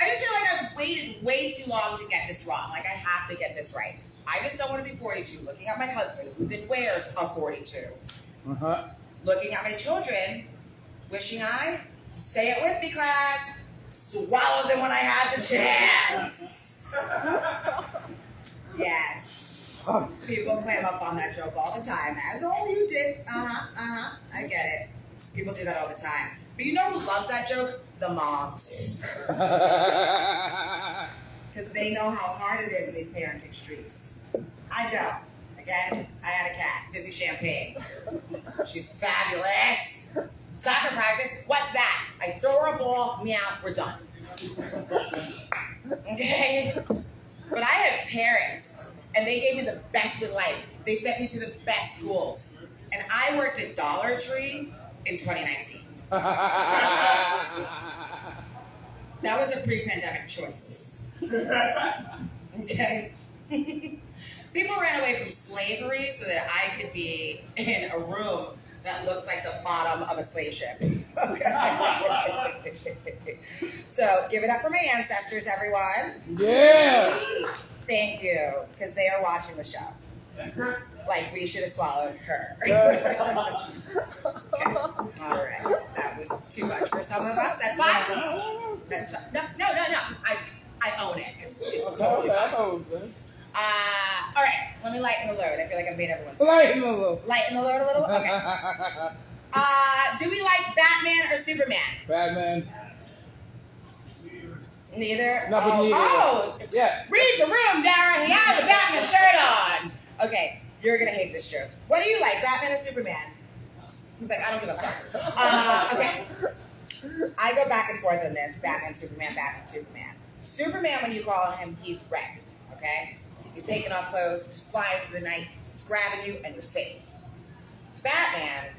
I just feel like I've waited way too long to get this wrong. Like, I have to get this right. I just don't want to be 42, looking at my husband, who then wears a 42. Looking at my children, wishing I, say it with me, class, swallowed them when I had the chance. Yes. People clam up on that joke all the time, as oh, you did. I get it. People do that all the time. But you know who loves that joke? The moms. Because they know how hard it is in these parenting streets. I don't. Again, I had a cat, Fizzy Champagne. She's fabulous. Soccer practice, what's that? I throw her a ball, meow, we're done. Okay? But I had parents, and they gave me the best in life. They sent me to the best schools. And I worked at Dollar Tree in 2019. That was a pre-pandemic choice. Okay? People ran away from slavery so that I could be in a room that looks like the bottom of a slave ship. Okay. So give it up for my ancestors, everyone. Yeah. Thank you, because they are watching the show. Like we should have swallowed her. Okay. All right. That was too much for some of us. That's fine. That's fine. No. I own it. It's totally fine. All right, let me lighten the load. I feel like I'm being everyone's Lighten the load. Lighten the load a little? Okay. Do we like Batman or Superman? Batman. Neither? No, but neither. Oh! Yeah. Read the room, Darren. He has a Batman shirt on. Okay, you're going to hate this joke. What do you like, Batman or Superman? He's like, I don't give a fuck. Okay. I go back and forth on this. Batman, Superman, Batman, Superman. Superman, when you call him, he's red. Okay? He's taking off clothes, he's flying through the night, he's grabbing you, and you're safe. Batman,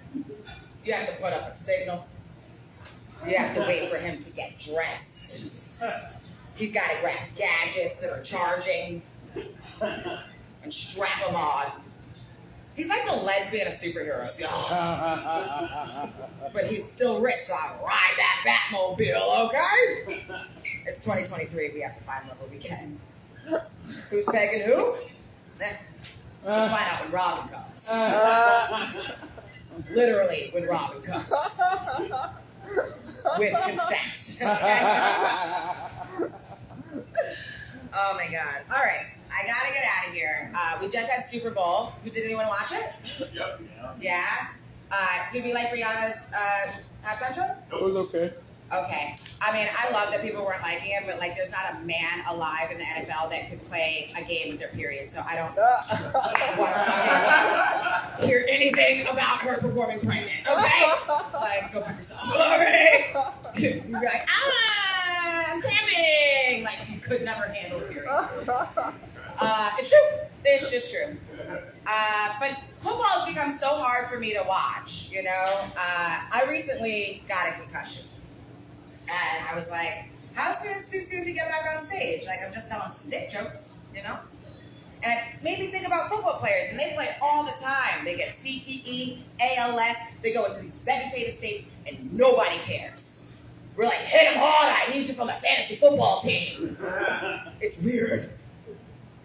you have to put up a signal. You have to wait for him to get dressed. He's got to grab gadgets that are charging and strap them on. He's like the lesbian of superheroes, y'all. But he's still rich, so I ride that Batmobile, okay? It's 2023, we have to find one where we can. Who's pegging who? We'll find out when Robin comes. Literally, when Robin comes. With consent. Okay? Oh my God. All right. I gotta get out of here. We just had Super Bowl. Did anyone watch it? Yep. Yeah? Did we like Rihanna's halftime show? It was okay. Okay. I mean, I love that people weren't liking it, but like, there's not a man alive in the NFL that could play a game with their period. So I don't want to fucking hear anything about her performing pregnant. Okay? Like, go fuck yourself. All right? You'd be like, I'm cramping. Like, you could never handle a period. It's true. It's just true. But football has become so hard for me to watch, you know? I recently got a concussion. And I was like, how soon is too soon to get back on stage? Like, I'm just telling some dick jokes, you know? And it made me think about football players, and they play all the time. They get CTE, ALS, they go into these vegetative states, and nobody cares. We're like, hit him hard, I need you for my fantasy football team. It's weird.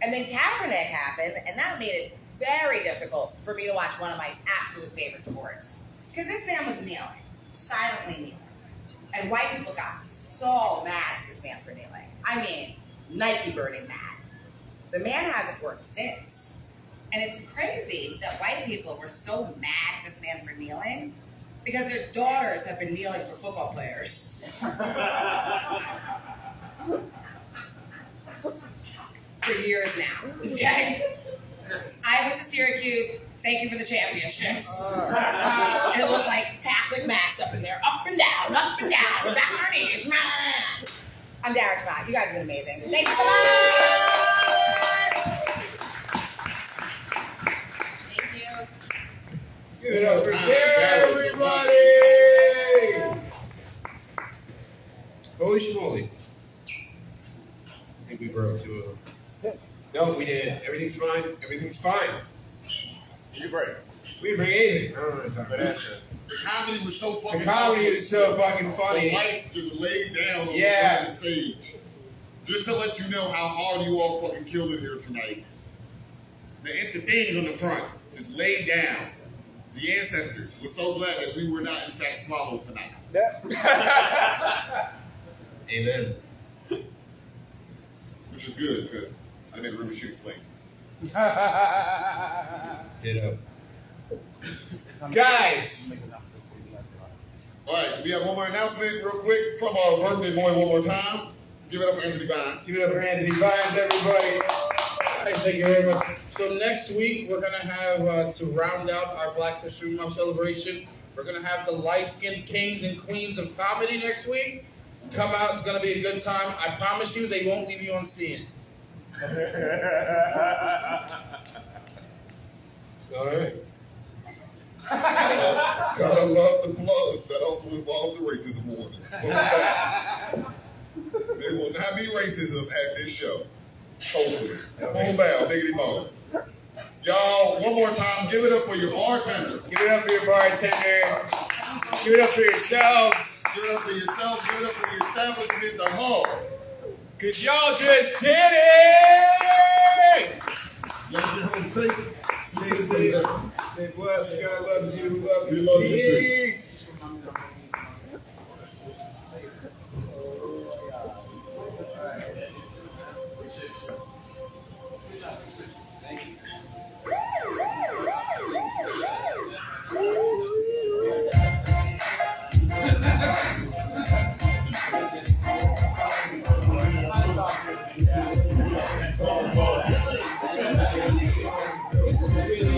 And then Kaepernick happened, and that made it very difficult for me to watch one of my absolute favorite sports. Because this man was kneeling, silently kneeling. And white people got so mad at this man for kneeling. I mean, Nike burning mad. The man hasn't worked since. And it's crazy that white people were so mad at this man for kneeling because their daughters have been kneeling for football players. For years now, okay? I went to Syracuse. Thank you for the championships. It looked like Catholic Mass up in there. Up and down, we're back on our knees. I'm Dara Tamat. You guys have been amazing. Thank you so much. Thank you. Give it up for everybody! Holy schmoly. I think we broke two of them. No, we didn't. Everything's fine. Everything's fine. You break. We didn't bring anything. I don't know what you're talking about. The comedy was so fucking The comedy is so fucking funny. The lights just laid down on the Yeah. front of the stage. Just to let you know how hard you all fucking killed it here tonight. The things on the front just laid down. The ancestors were so glad that we were not in fact swallowed tonight. Amen. Which is good, because I made a really shitty slate. Ditto. Guys! Alright, we have one more announcement real quick from our birthday boy one more time. Give it up for Anthony Vines. Give it up for Anthony Vines, everybody. Thank you very much. So next week, we're going to have, to round out our Black History Month celebration, we're going to have the light-skinned kings and queens of comedy next week. Come out. It's going to be a good time. I promise you, they won't leave you unseen. All right. Gotta love the plugs that also involve the racism warnings. There will not be racism at this show. Hopefully. Boom, bow, biggity bone. Y'all, one more time, give it up for your bartender. Give it up for your bartender. Give it up for yourselves. Give it up for yourself. Give it up for the establishment, the hub. Because y'all just did it! Y'all get home safe. Stay safe. Stay blessed. God loves you. We love you. We love you too. Peace. Yeah.